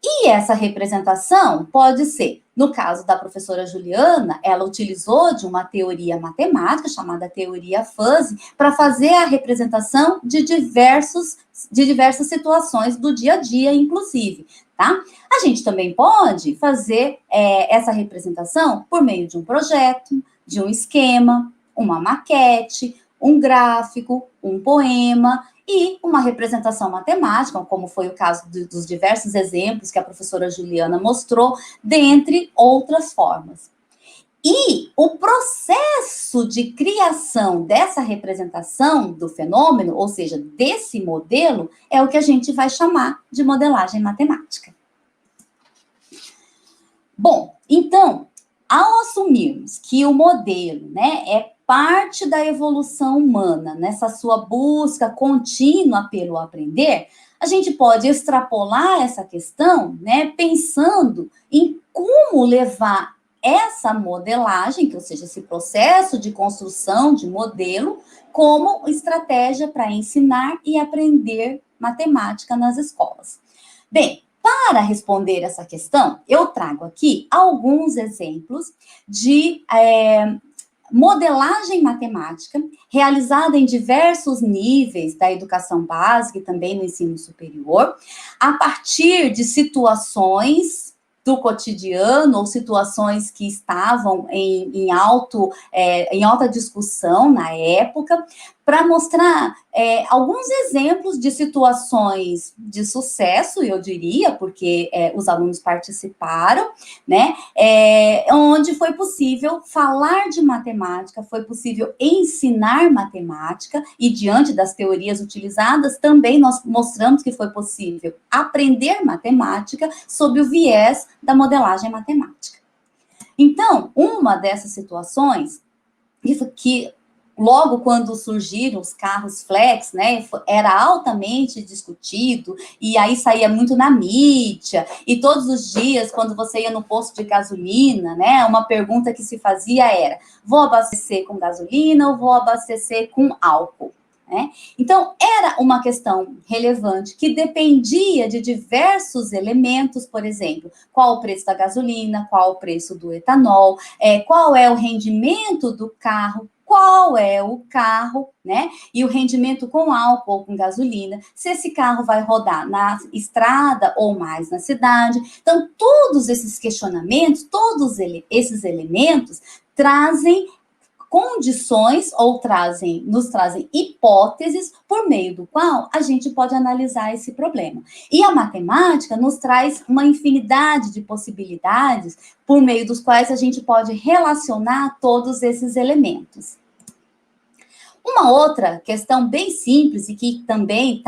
E essa representação pode ser, no caso da professora Juliana, ela utilizou de uma teoria matemática chamada teoria fuzzy para fazer a representação de diversas situações do dia a dia, inclusive, tá? A gente também pode fazer essa representação por meio de um projeto, de um esquema, uma maquete, um gráfico, um poema e uma representação matemática, como foi o caso dos diversos exemplos que a professora Juliana mostrou, dentre outras formas. E o processo de criação dessa representação do fenômeno, ou seja, desse modelo, é o que a gente vai chamar de modelagem matemática. Bom, então, ao assumirmos que o modelo, né, é parte da evolução humana, nessa sua busca contínua pelo aprender, a gente pode extrapolar essa questão, né, pensando em como levar essa modelagem, ou seja, esse processo de construção de modelo, como estratégia para ensinar e aprender matemática nas escolas. Bem, para responder essa questão, eu trago aqui alguns exemplos de modelagem matemática realizada em diversos níveis da educação básica e também no ensino superior, a partir de situações do cotidiano ou situações que estavam em alta discussão na época, para mostrar alguns exemplos de situações de sucesso, eu diria, porque os alunos participaram, né, onde foi possível falar de matemática, foi possível ensinar matemática, e diante das teorias utilizadas, também nós mostramos que foi possível aprender matemática sob o viés da modelagem matemática. Então, uma dessas situações, que logo quando surgiram os carros flex, né, era altamente discutido, e aí saía muito na mídia, e todos os dias, quando você ia no posto de gasolina, né, uma pergunta que se fazia era, vou abastecer com gasolina ou vou abastecer com álcool? Né? Então, era uma questão relevante que dependia de diversos elementos, por exemplo, qual o preço da gasolina, qual o preço do etanol, qual é o rendimento do carro, qual é o carro, né? E o rendimento com álcool ou com gasolina, se esse carro vai rodar na estrada ou mais na cidade. Então, todos esses questionamentos, todos esses elementos trazem condições ou nos trazem hipóteses por meio do qual a gente pode analisar esse problema. E a matemática nos traz uma infinidade de possibilidades por meio dos quais a gente pode relacionar todos esses elementos. Uma outra questão bem simples e que também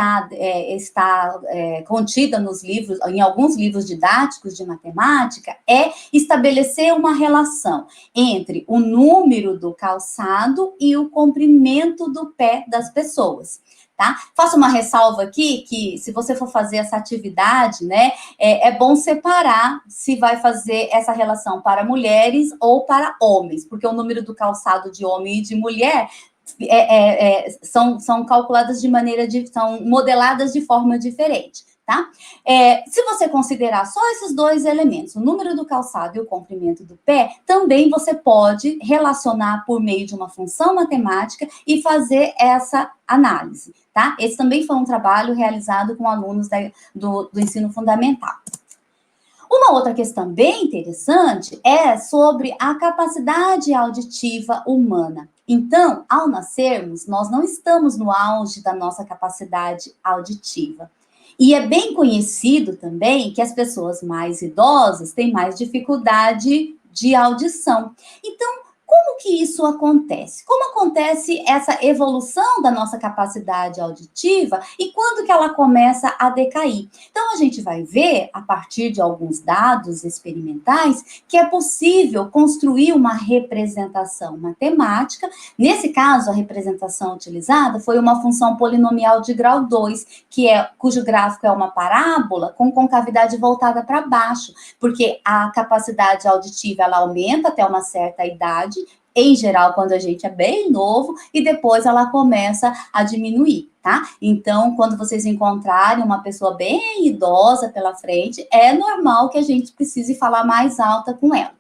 está contida nos livros, em alguns livros didáticos de matemática, é estabelecer uma relação entre o número do calçado e o comprimento do pé das pessoas. Tá? Faço uma ressalva aqui, que se você for fazer essa atividade, né, é bom separar se vai fazer essa relação para mulheres ou para homens, porque o número do calçado de homem e de mulher são calculadas são modeladas de forma diferente, tá? Se você considerar só esses dois elementos, o número do calçado e o comprimento do pé, também você pode relacionar por meio de uma função matemática e fazer essa análise, tá? Esse também foi um trabalho realizado com alunos do ensino fundamental. Uma outra questão bem interessante é sobre a capacidade auditiva humana. Então, ao nascermos, nós não estamos no auge da nossa capacidade auditiva. E é bem conhecido também que as pessoas mais idosas têm mais dificuldade de audição. Então, como que isso acontece? Como acontece essa evolução da nossa capacidade auditiva e quando que ela começa a decair? Então, a gente vai ver, a partir de alguns dados experimentais, que é possível construir uma representação matemática. Nesse caso, a representação utilizada foi uma função polinomial de grau 2, cujo gráfico é uma parábola com concavidade voltada para baixo, porque a capacidade auditiva ela aumenta até uma certa idade, em geral, quando a gente é bem novo, e depois ela começa a diminuir, tá? Então, quando vocês encontrarem uma pessoa bem idosa pela frente, é normal que a gente precise falar mais alta com ela.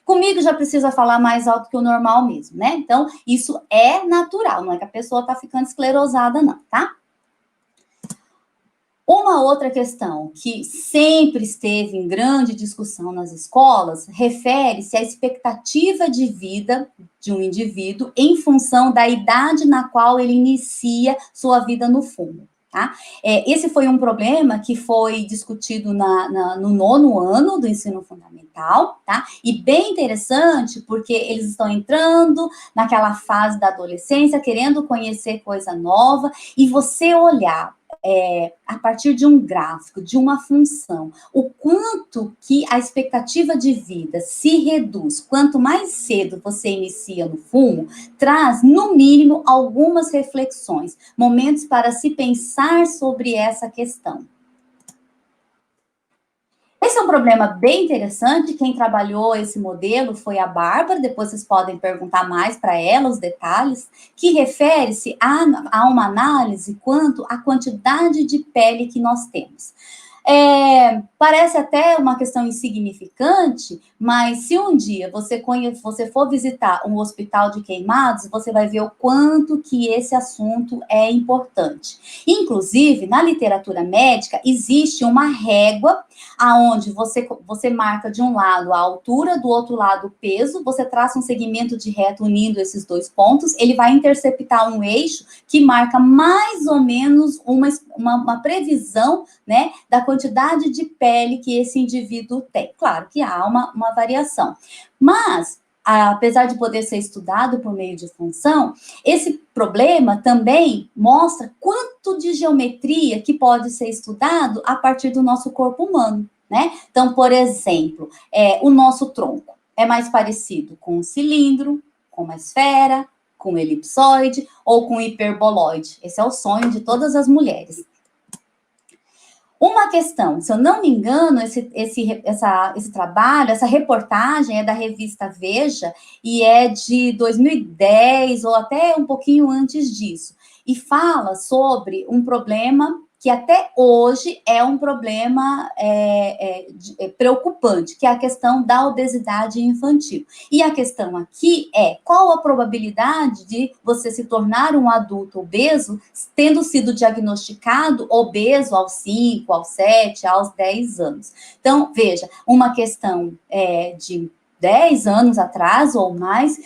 Comigo já precisa falar mais alto que o normal mesmo, né? Então, isso é natural, não é que a pessoa tá ficando esclerosada, não, tá? Uma outra questão que sempre esteve em grande discussão nas escolas refere-se à expectativa de vida de um indivíduo em função da idade na qual ele inicia sua vida no fundo, Tá? Esse foi um problema que foi discutido no 9º ano do ensino fundamental, tá? E bem interessante, porque eles estão entrando naquela fase da adolescência, querendo conhecer coisa nova, e você olhar a partir de um gráfico, de uma função, o quanto que a expectativa de vida se reduz, quanto mais cedo você inicia no fumo, traz, no mínimo, algumas reflexões, momentos para se pensar sobre essa questão. Esse é um problema bem interessante, quem trabalhou esse modelo foi a Bárbara, depois vocês podem perguntar mais para ela os detalhes, que refere-se a uma análise quanto à quantidade de pele que nós temos. Parece até uma questão insignificante, mas se um dia você for visitar um hospital de queimados, você vai ver o quanto que esse assunto é importante. Inclusive, na literatura médica, existe uma régua aonde você marca de um lado a altura, do outro lado o peso, você traça um segmento de reto unindo esses dois pontos, ele vai interceptar um eixo que marca mais ou menos uma previsão, né, da quantidade de pele que esse indivíduo tem. Claro que há uma variação, mas, apesar de poder ser estudado por meio de função, esse problema também mostra quanto de geometria que pode ser estudado a partir do nosso corpo humano, né? Então, por exemplo, o nosso tronco é mais parecido com um cilindro, com uma esfera, com um elipsoide ou com um hiperboloide. Esse é o sonho de todas as mulheres. Uma questão, se eu não me engano, esse trabalho, essa reportagem é da revista Veja e é de 2010 ou até um pouquinho antes disso. E fala sobre um problema que até hoje é um problema preocupante, que é a questão da obesidade infantil. E a questão aqui é, qual a probabilidade de você se tornar um adulto obeso, tendo sido diagnosticado obeso aos 5, aos 7, aos 10 anos? Então, veja, uma questão de 10 anos atrás ou mais,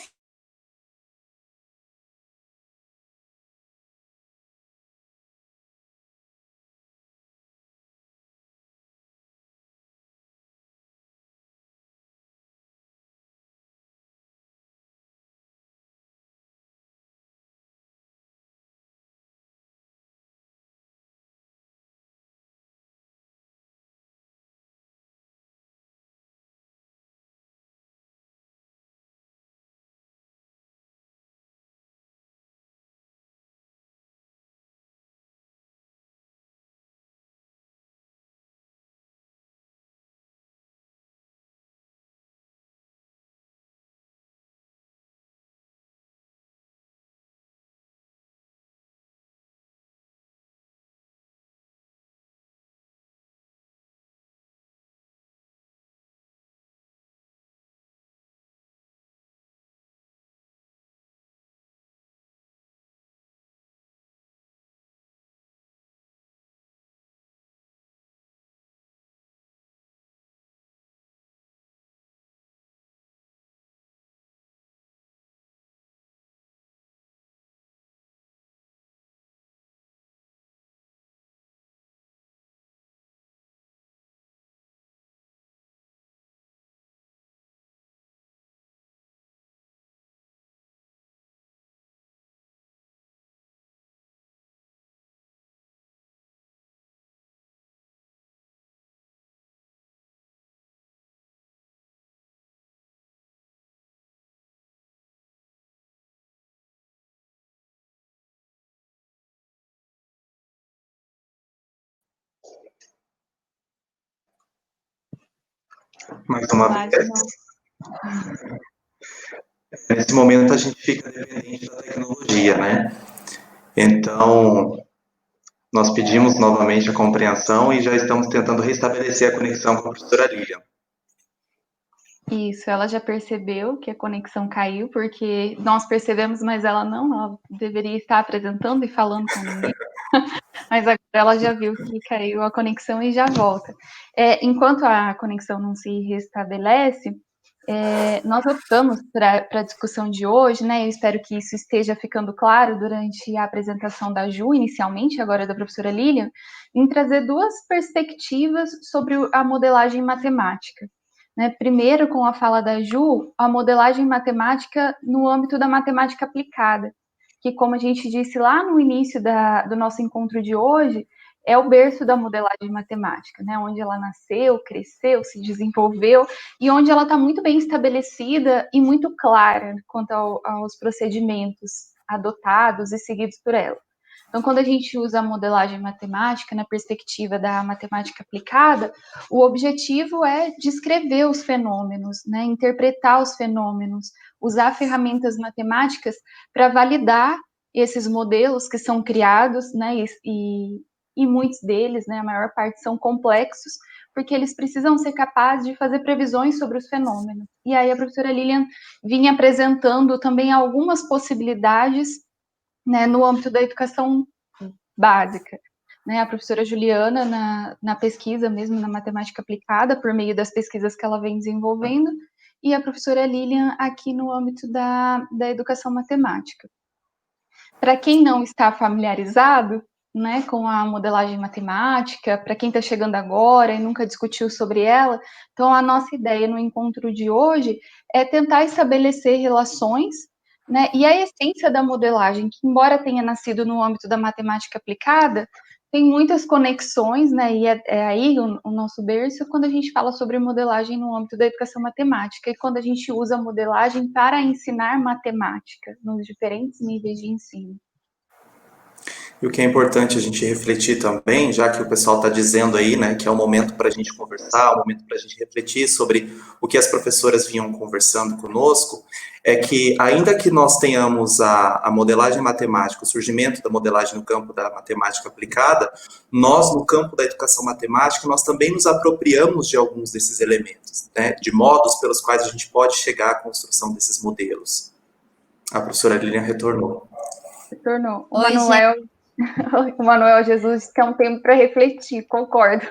Mais uma vez. Nesse momento, a gente fica dependente da tecnologia, né? Então, nós pedimos novamente a compreensão e já estamos tentando restabelecer a conexão com a professora Lilian. Isso, ela já percebeu que a conexão caiu, porque nós percebemos, mas ela deveria estar apresentando e falando com ninguém. Mas agora ela já viu que caiu a conexão e já volta. Enquanto a conexão não se restabelece, Nós optamos para a discussão de hoje, né? Eu espero que isso esteja ficando claro durante a apresentação da Ju, inicialmente, agora da professora Lilian, em trazer duas perspectivas sobre a modelagem matemática. Né? Primeiro, com a fala da Ju, a modelagem matemática no âmbito da matemática aplicada, que, como a gente disse lá no início do nosso encontro de hoje, é o berço da modelagem matemática, né? Onde ela nasceu, cresceu, se desenvolveu e onde ela está muito bem estabelecida e muito clara quanto aos procedimentos adotados e seguidos por ela. Então, quando a gente usa a modelagem matemática na perspectiva da matemática aplicada, o objetivo é descrever os fenômenos, né? Interpretar os fenômenos, usar ferramentas matemáticas para validar esses modelos que são criados, né? E muitos deles, né, a maior parte, são complexos, porque eles precisam ser capazes de fazer previsões sobre os fenômenos. E aí a professora Lilian vinha apresentando também algumas possibilidades, né, no âmbito da educação básica. Né, a professora Juliana, na pesquisa mesmo, na matemática aplicada, por meio das pesquisas que ela vem desenvolvendo, e a professora Lilian aqui no âmbito da educação matemática. Para quem não está familiarizado, né, com a modelagem matemática, para quem está chegando agora e nunca discutiu sobre ela, então a nossa ideia no encontro de hoje é tentar estabelecer relações, né, e a essência da modelagem, que embora tenha nascido no âmbito da matemática aplicada, tem muitas conexões, né, e é aí o nosso berço quando a gente fala sobre modelagem no âmbito da educação matemática, e quando a gente usa a modelagem para ensinar matemática nos diferentes níveis de ensino. E o que é importante a gente refletir também, já que o pessoal está dizendo aí, né, que é o momento para a gente conversar, o momento para a gente refletir sobre o que as professoras vinham conversando conosco, é que ainda que nós tenhamos a modelagem matemática, o surgimento da modelagem no campo da matemática aplicada, nós, no campo da educação matemática, nós também nos apropriamos de alguns desses elementos, né, de modos pelos quais a gente pode chegar à construção desses modelos. A professora Lilian retornou. Retornou. O Manuel Jesus quer um tempo para refletir, concordo.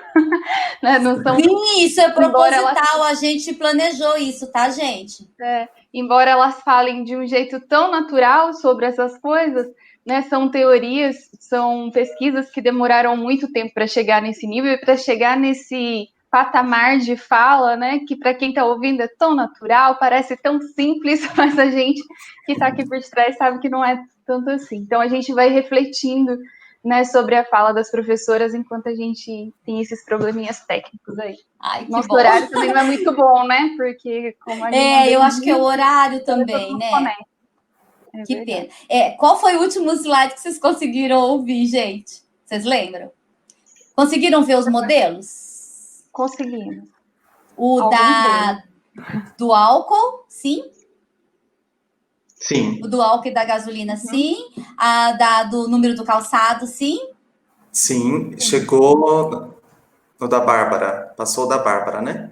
Né? Não são... Sim, isso é proposital, a gente planejou isso, tá, gente? Embora elas falem de um jeito tão natural sobre essas coisas, né, são teorias, são pesquisas que demoraram muito tempo para chegar nesse nível e para chegar nesse patamar de fala, né, que para quem está ouvindo é tão natural, parece tão simples, mas a gente que está aqui por trás sabe que não é tanto assim. Então a gente vai refletindo, né, sobre a fala das professoras enquanto a gente tem esses probleminhas técnicos aí. Ai, nosso bom. Horário também não é muito bom, né? Porque como a eu acho que é o horário também, né? Que pena. Qual foi o último slide que vocês conseguiram ouvir, gente? Vocês lembram? Conseguiram ver os modelos? Conseguimos. O do álcool, sim? Sim. O do álcool e da gasolina, sim. A do número do calçado, sim? Sim, chegou no da Bárbara. Passou o da Bárbara, né?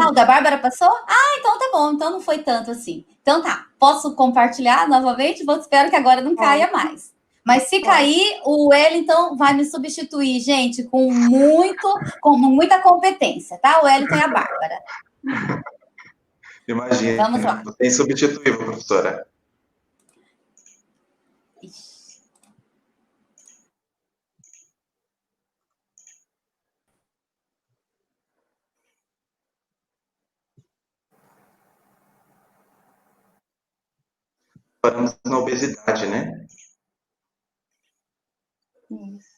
O da Bárbara passou? Então tá bom. Então não foi tanto assim. Então tá. Posso compartilhar novamente? Espero que agora não caia mais. Mas se cair, o Wellington vai me substituir, gente, com muita competência, tá? O Wellington e a Bárbara. Imagina. Vamos lá. Você é insubstituível, professora. Paramos na obesidade, né? Isso.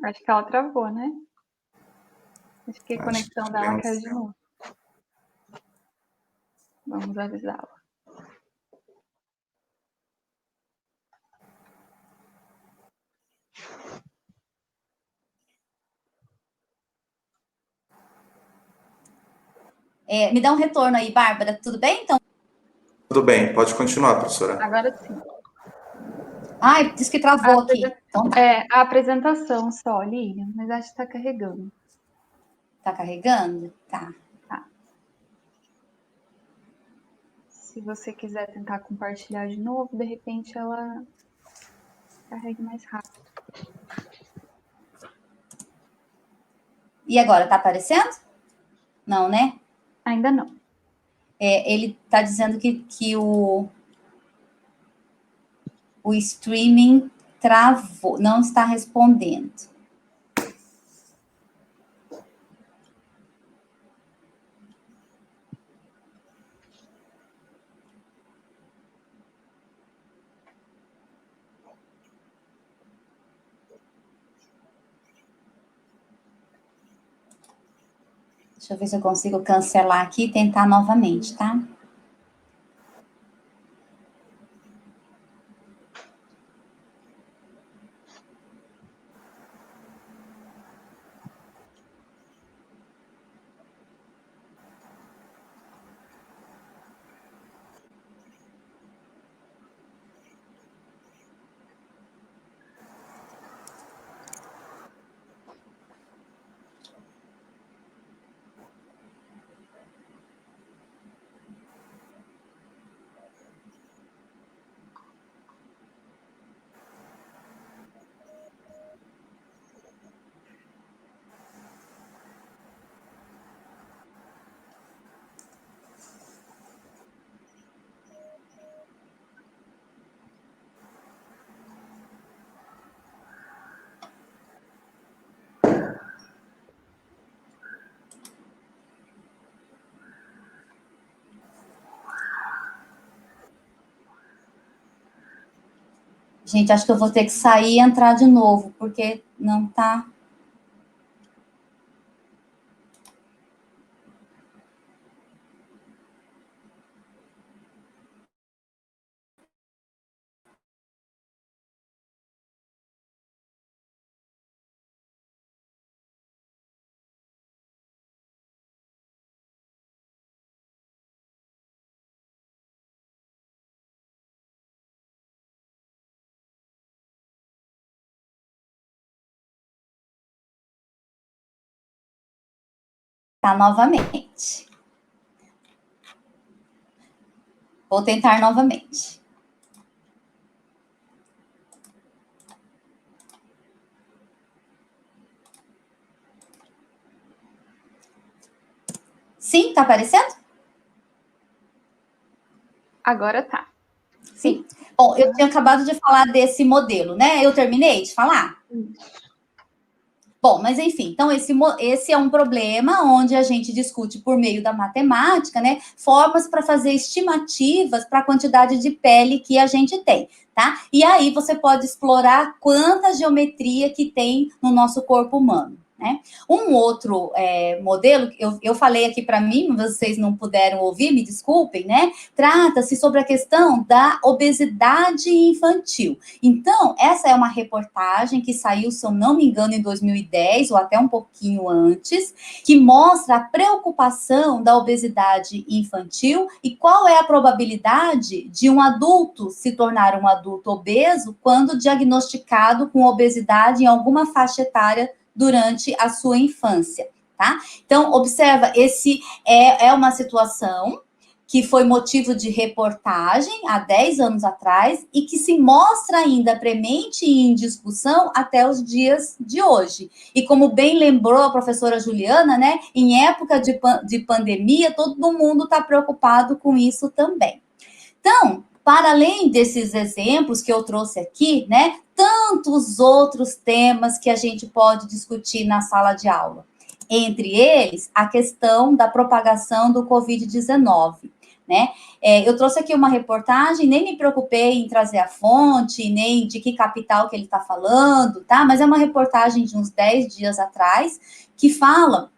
Acho que ela travou, né? Acho que a conexão dela caiu de novo. Vamos avisá-la. Me dá um retorno aí, Bárbara. Tudo bem, então? Tudo bem, pode continuar, professora. Agora sim. Ai, diz que travou aqui. Então tá. A apresentação só, Lilian, mas acho que está carregando. Tá carregando? Tá. Se você quiser tentar compartilhar de novo, de repente ela carregue mais rápido. E agora, tá aparecendo? Não, né? Ainda não. Ele tá dizendo que o streaming travou, não está respondendo. Deixa eu ver se eu consigo cancelar aqui e tentar novamente, tá? Gente, acho que eu vou ter que sair e entrar de novo, porque não tá... Tá novamente. Vou tentar novamente. Sim, tá aparecendo? Agora tá. Sim. Bom, eu tinha acabado de falar desse modelo, né? Eu terminei de falar? Bom, mas enfim, então esse é um problema onde a gente discute por meio da matemática, né, formas para fazer estimativas para a quantidade de pele que a gente tem, tá? E aí você pode explorar quanta geometria que tem no nosso corpo humano, né? Um outro modelo, eu falei aqui para mim, vocês não puderam ouvir, me desculpem, né? Trata-se sobre a questão da obesidade infantil. Então, essa é uma reportagem que saiu, se eu não me engano, em 2010, ou até um pouquinho antes, que mostra a preocupação da obesidade infantil e qual é a probabilidade de um adulto se tornar um adulto obeso quando diagnosticado com obesidade em alguma faixa etária durante a sua infância, tá? Então, observa, esse é uma situação que foi motivo de reportagem há 10 anos atrás e que se mostra ainda premente e em discussão até os dias de hoje. E como bem lembrou a professora Juliana, né, em época de pandemia, todo mundo está preocupado com isso também. Então, para além desses exemplos que eu trouxe aqui, né, tantos outros temas que a gente pode discutir na sala de aula. Entre eles, a questão da propagação do Covid-19. Né? Eu trouxe aqui uma reportagem, nem me preocupei em trazer a fonte, nem de que capital que ele está falando, tá? Mas é uma reportagem de uns 10 dias atrás, que fala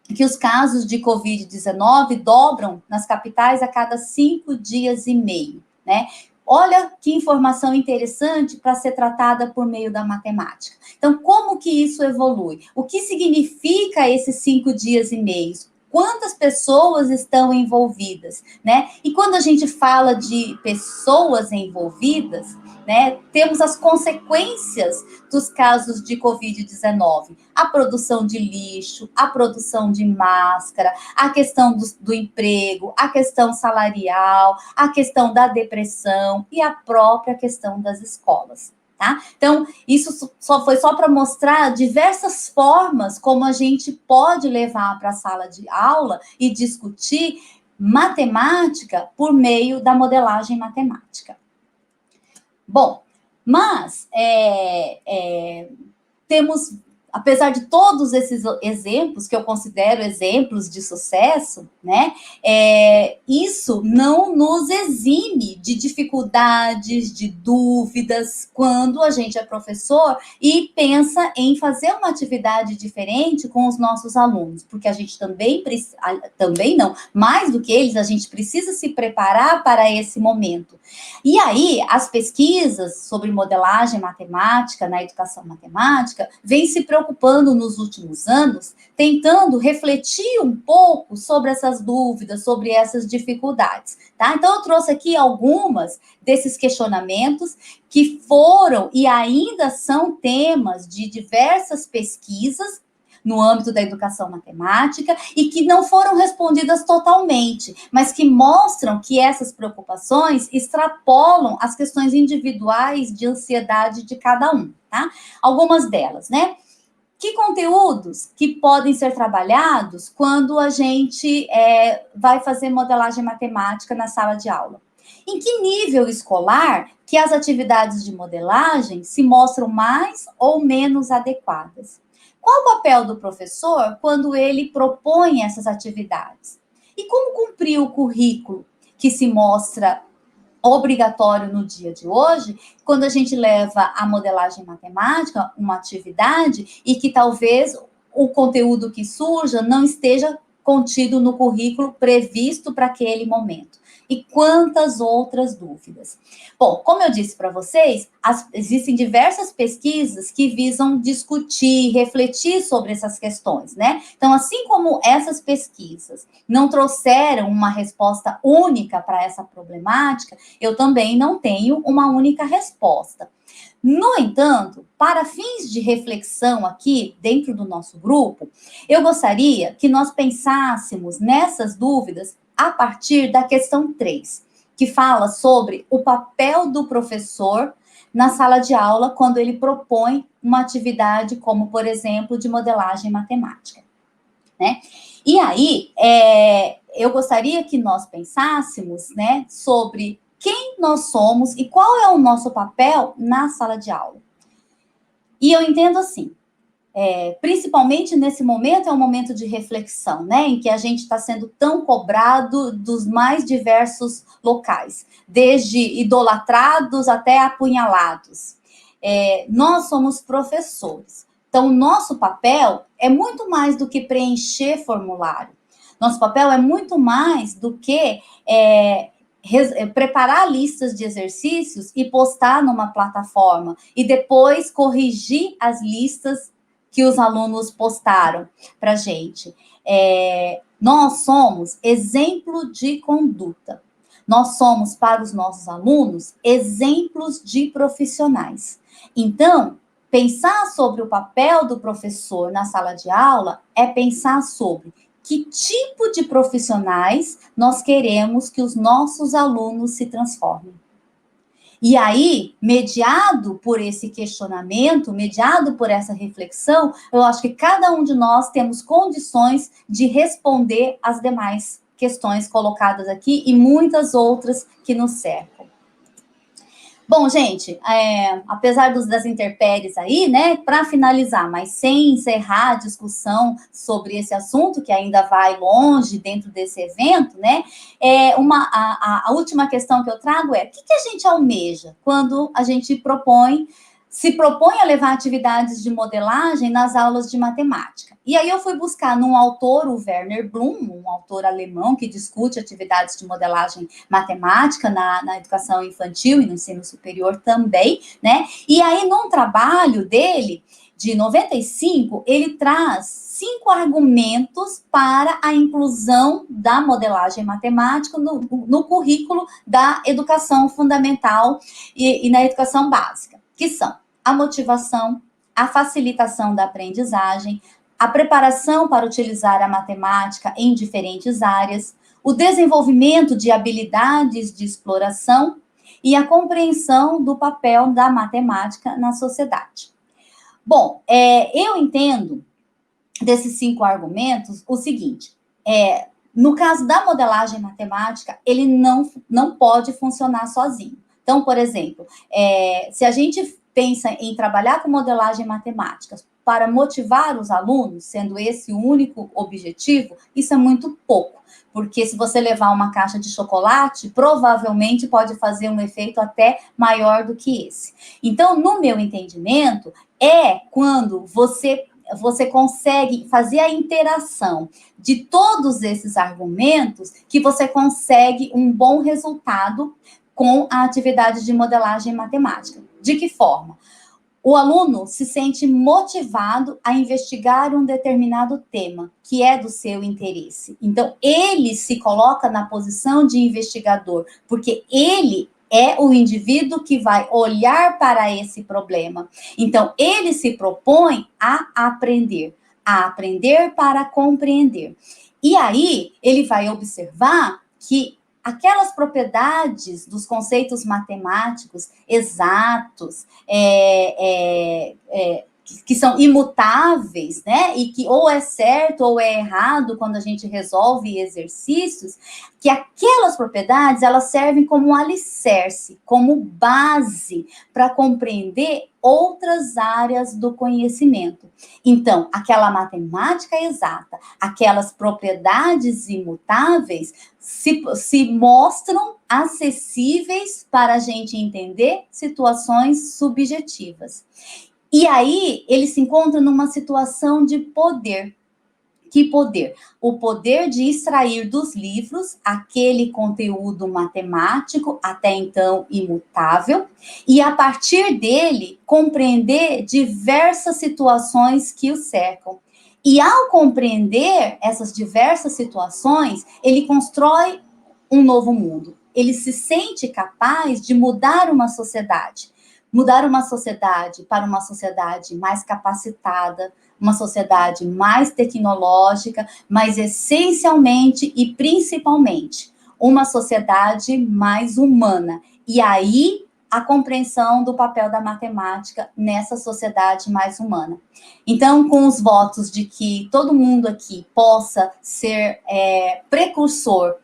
que os casos de Covid-19 dobram nas capitais a cada 5 dias e meio, né? Olha que informação interessante para ser tratada por meio da matemática. Então, como que isso evolui? O que significa esses 5 dias e meio? Quantas pessoas estão envolvidas, né? E quando a gente fala de pessoas envolvidas, né, temos as consequências dos casos de Covid-19, a produção de lixo, a produção de máscara, a questão do emprego, a questão salarial, a questão da depressão e a própria questão das escolas. Tá? Então, isso foi só para mostrar diversas formas como a gente pode levar para a sala de aula e discutir matemática por meio da modelagem matemática. Bom, mas temos, apesar de todos esses exemplos, que eu considero exemplos de sucesso, né, isso não nos exime de dificuldades, de dúvidas, quando a gente é professor e pensa em fazer uma atividade diferente com os nossos alunos, porque a gente também não, mais do que eles, a gente precisa se preparar para esse momento. E aí, as pesquisas sobre modelagem matemática, na educação matemática, vêm se preocupando nos últimos anos, tentando refletir um pouco sobre essas dúvidas, sobre essas dificuldades, tá? Então, eu trouxe aqui algumas desses questionamentos que foram e ainda são temas de diversas pesquisas no âmbito da educação matemática e que não foram respondidas totalmente, mas que mostram que essas preocupações extrapolam as questões individuais de ansiedade de cada um, tá? Algumas delas, né? Que conteúdos que podem ser trabalhados quando a gente vai fazer modelagem matemática na sala de aula? Em que nível escolar que as atividades de modelagem se mostram mais ou menos adequadas? Qual o papel do professor quando ele propõe essas atividades? E como cumprir o currículo que se mostra obrigatório no dia de hoje, quando a gente leva a modelagem matemática, uma atividade, e que talvez o conteúdo que surja não esteja contido no currículo previsto para aquele momento? E quantas outras dúvidas? Bom, como eu disse para vocês, existem diversas pesquisas que visam discutir, refletir sobre essas questões, né? Então, assim como essas pesquisas não trouxeram uma resposta única para essa problemática, eu também não tenho uma única resposta. No entanto, para fins de reflexão aqui dentro do nosso grupo, eu gostaria que nós pensássemos nessas dúvidas a partir da questão 3, que fala sobre o papel do professor na sala de aula quando ele propõe uma atividade como, por exemplo, de modelagem matemática, né? E aí, eu gostaria que nós pensássemos, né, sobre quem nós somos e qual é o nosso papel na sala de aula. E eu entendo assim, principalmente nesse momento, é um momento de reflexão, né, em que a gente está sendo tão cobrado dos mais diversos locais, desde idolatrados até apunhalados. Nós somos professores, então o nosso papel é muito mais do que preencher formulário. Nosso papel é muito mais do que preparar listas de exercícios e postar numa plataforma, e depois corrigir as listas que os alunos postaram para a gente. Nós somos exemplo de conduta. Nós somos, para os nossos alunos, exemplos de profissionais. Então, pensar sobre o papel do professor na sala de aula é pensar sobre que tipo de profissionais nós queremos que os nossos alunos se transformem. E aí, mediado por esse questionamento, mediado por essa reflexão, eu acho que cada um de nós temos condições de responder às demais questões colocadas aqui e muitas outras que nos cercam. Bom, gente, apesar das intempéries aí, né, para finalizar, mas sem encerrar a discussão sobre esse assunto, que ainda vai longe dentro desse evento, né, a última questão que eu trago é: o que a gente almeja quando a gente se propõe a levar atividades de modelagem nas aulas de matemática? E aí eu fui buscar num autor, o Werner Bloom, um autor alemão que discute atividades de modelagem matemática na educação infantil e no ensino superior também, né? E aí, num trabalho dele, de 95, ele traz 5 argumentos para a inclusão da modelagem matemática no currículo da educação fundamental e na educação básica, que são a motivação, a facilitação da aprendizagem, a preparação para utilizar a matemática em diferentes áreas, o desenvolvimento de habilidades de exploração e a compreensão do papel da matemática na sociedade. Bom, eu entendo desses 5 argumentos o seguinte, no caso da modelagem matemática, ele não pode funcionar sozinho. Então, por exemplo, se a gente pensa em trabalhar com modelagem matemática para motivar os alunos, sendo esse o único objetivo, isso é muito pouco. Porque se você levar uma caixa de chocolate, provavelmente pode fazer um efeito até maior do que esse. Então, no meu entendimento, quando você consegue fazer a interação de todos esses argumentos que você consegue um bom resultado com a atividade de modelagem matemática. De que forma? O aluno se sente motivado a investigar um determinado tema, que é do seu interesse. Então, ele se coloca na posição de investigador, porque ele é o indivíduo que vai olhar para esse problema. Então, ele se propõe a aprender para compreender. E aí, ele vai observar que aquelas propriedades dos conceitos matemáticos exatos, que são imutáveis, né? E que ou é certo ou é errado quando a gente resolve exercícios, que aquelas propriedades, elas servem como um alicerce, como base para compreender outras áreas do conhecimento. Então, aquela matemática exata, aquelas propriedades imutáveis se mostram acessíveis para a gente entender situações subjetivas. E aí, ele se encontra numa situação de poder. Que poder? O poder de extrair dos livros aquele conteúdo matemático, até então imutável, e a partir dele, compreender diversas situações que o cercam. E ao compreender essas diversas situações, ele constrói um novo mundo. Ele se sente capaz de mudar uma sociedade para uma sociedade mais capacitada, uma sociedade mais tecnológica, mas essencialmente e principalmente uma sociedade mais humana. E aí a compreensão do papel da matemática nessa sociedade mais humana. Então, com os votos de que todo mundo aqui possa ser precursor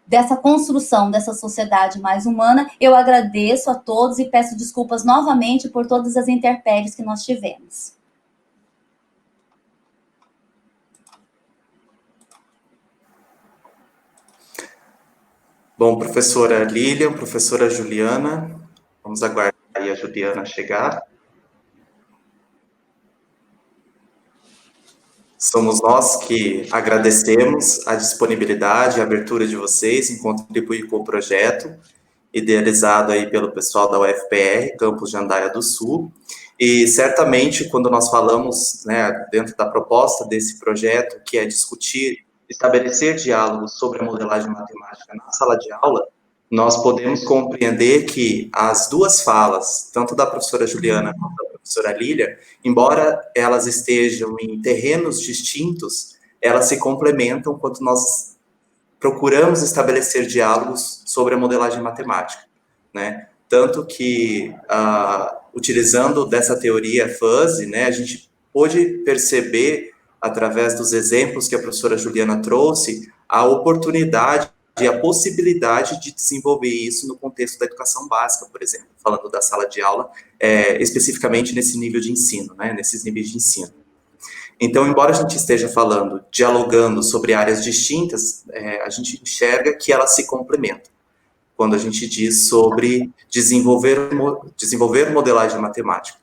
dessa construção dessa sociedade mais humana, eu agradeço a todos e peço desculpas novamente por todas as intempéries que nós tivemos. Bom, professora Lilian, professora Juliana, vamos aguardar aí a Juliana chegar. Somos nós que agradecemos a disponibilidade e a abertura de vocês em contribuir com o projeto, idealizado aí pelo pessoal da UFPR, campus de Jandaia do Sul. E certamente, quando nós falamos, né, dentro da proposta desse projeto, que é discutir, estabelecer diálogos sobre a modelagem matemática na sala de aula, nós podemos compreender que as duas falas, tanto da professora Juliana quanto da professora Lília, embora elas estejam em terrenos distintos, elas se complementam quando nós procuramos estabelecer diálogos sobre a modelagem matemática, né? Tanto que, utilizando dessa teoria fuzzy, né, a gente pôde perceber, através dos exemplos que a professora Juliana trouxe, a oportunidade e a possibilidade de desenvolver isso no contexto da educação básica, por exemplo, falando da sala de aula, especificamente nesse nível de ensino, né, nesses níveis de ensino. Então, embora a gente esteja falando, dialogando sobre áreas distintas, a gente enxerga que elas se complementam, quando a gente diz sobre desenvolver modelagem matemática.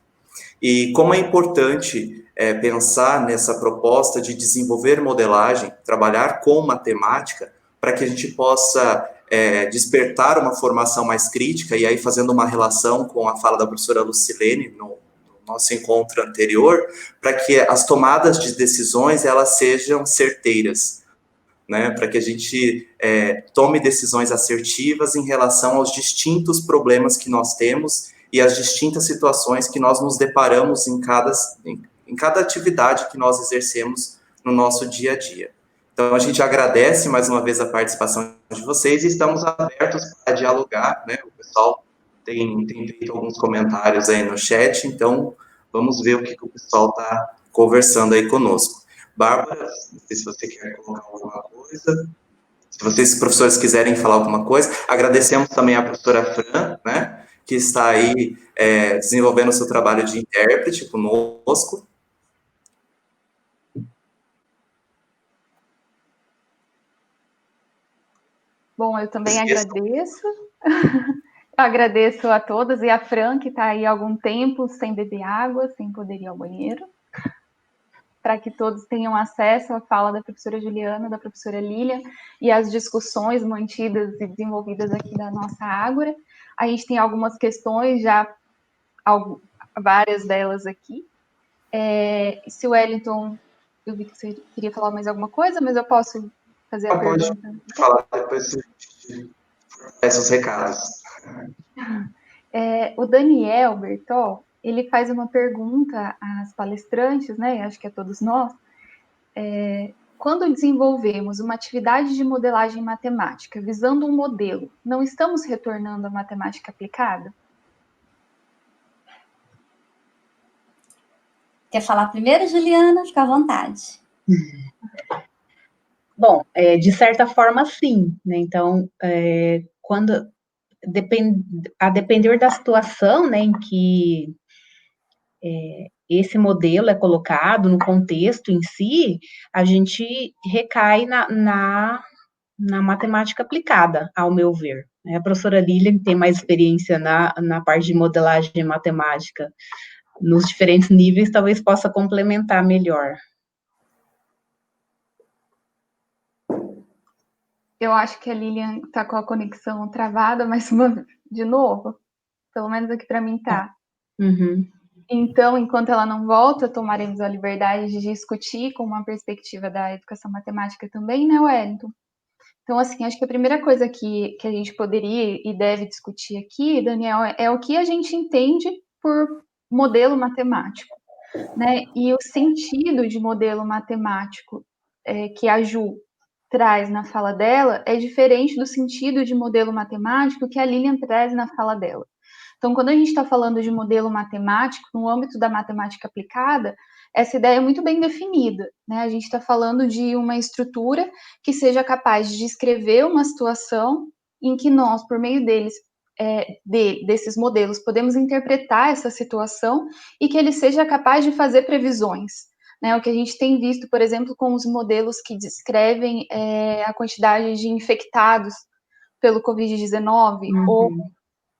E como é importante pensar nessa proposta de desenvolver modelagem, trabalhar com matemática, para que a gente possa despertar uma formação mais crítica, e aí fazendo uma relação com a fala da professora Lucilene, no nosso encontro anterior, para que as tomadas de decisões, elas sejam certeiras, né, para que a gente tome decisões assertivas em relação aos distintos problemas que nós temos e as distintas situações que nós nos deparamos em cada atividade que nós exercemos no nosso dia a dia. Então, a gente agradece mais uma vez a participação de vocês e estamos abertos para dialogar, né, o pessoal tem feito alguns comentários aí no chat, então vamos ver o que o pessoal está conversando aí conosco. Bárbara, não sei se você quer colocar alguma coisa. Se vocês, professores, quiserem falar alguma coisa. Agradecemos também a professora Fran, né, que está aí desenvolvendo o seu trabalho de intérprete conosco. Bom, eu também agradeço. Eu agradeço a todas e a Fran, que está aí há algum tempo sem beber água, sem poder ir ao banheiro, para que todos tenham acesso à fala da professora Juliana, da professora Lília, e às discussões mantidas e desenvolvidas aqui da nossa Ágora. A gente tem algumas questões, já várias delas aqui. Se o Wellington, eu vi que você queria falar mais alguma coisa, mas eu posso fazer a pergunta? Pode falar, depois a gente fornece os recados. O Daniel Bertol, ele faz uma pergunta às palestrantes, né, acho que a todos nós, quando desenvolvemos uma atividade de modelagem matemática visando um modelo, não estamos retornando à matemática aplicada? Quer falar primeiro, Juliana? Fica à vontade. Bom, de certa forma, sim, né? Então, a depender da situação, né, em que esse modelo é colocado, no contexto em si, a gente recai na matemática aplicada, ao meu ver. A professora Lilian tem mais experiência na parte de modelagem matemática nos diferentes níveis, talvez possa complementar melhor. Eu acho que a Lilian está com a conexão travada, mas de novo, pelo menos aqui para mim está. Uhum. Então, enquanto ela não volta, tomaremos a liberdade de discutir com uma perspectiva da educação matemática também, né, Wellington? Então, assim, acho que a primeira coisa que a gente poderia e deve discutir aqui, Daniel, é o que a gente entende por modelo matemático, né? E o sentido de modelo matemático que a Ju traz na fala dela é diferente do sentido de modelo matemático que a Lilian traz na fala dela. Então, quando a gente está falando de modelo matemático, no âmbito da matemática aplicada, essa ideia é muito bem definida, né? A gente está falando de uma estrutura que seja capaz de descrever uma situação em que nós, por meio desses modelos, podemos interpretar essa situação e que ele seja capaz de fazer previsões, né? O que a gente tem visto, por exemplo, com os modelos que descrevem a quantidade de infectados pelo Covid-19, ou,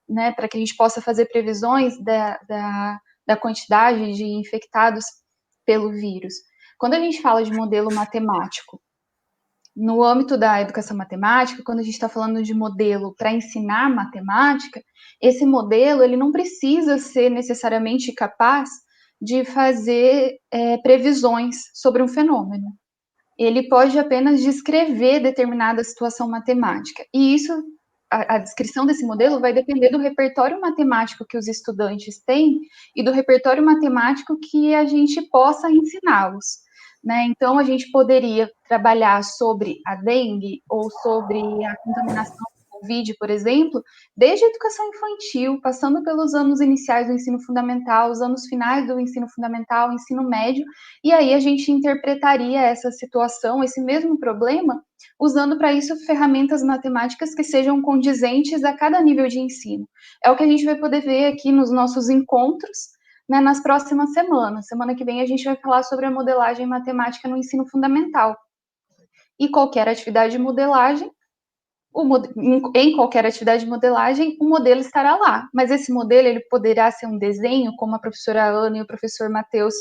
né, para que a gente possa fazer previsões da quantidade de infectados pelo vírus. Quando a gente fala de modelo matemático, no âmbito da educação matemática, quando a gente está falando de modelo para ensinar matemática, esse modelo ele não precisa ser necessariamente capaz de fazer previsões sobre um fenômeno. Ele pode apenas descrever determinada situação matemática. E isso, a descrição desse modelo vai depender do repertório matemático que os estudantes têm e do repertório matemático que a gente possa ensiná-los, né? Então, a gente poderia trabalhar sobre a dengue ou sobre a contaminação do Covid, por exemplo, desde a educação infantil, passando pelos anos iniciais do ensino fundamental, os anos finais do ensino fundamental, ensino médio, e aí a gente interpretaria essa situação, esse mesmo problema, usando para isso ferramentas matemáticas que sejam condizentes a cada nível de ensino. É o que a gente vai poder ver aqui nos nossos encontros, né, nas próximas semanas. Semana que vem a gente vai falar sobre a modelagem matemática no ensino fundamental. E qualquer atividade de modelagem, em qualquer atividade de modelagem, o modelo estará lá. Mas esse modelo ele poderá ser um desenho, como a professora Ana e o professor Matheus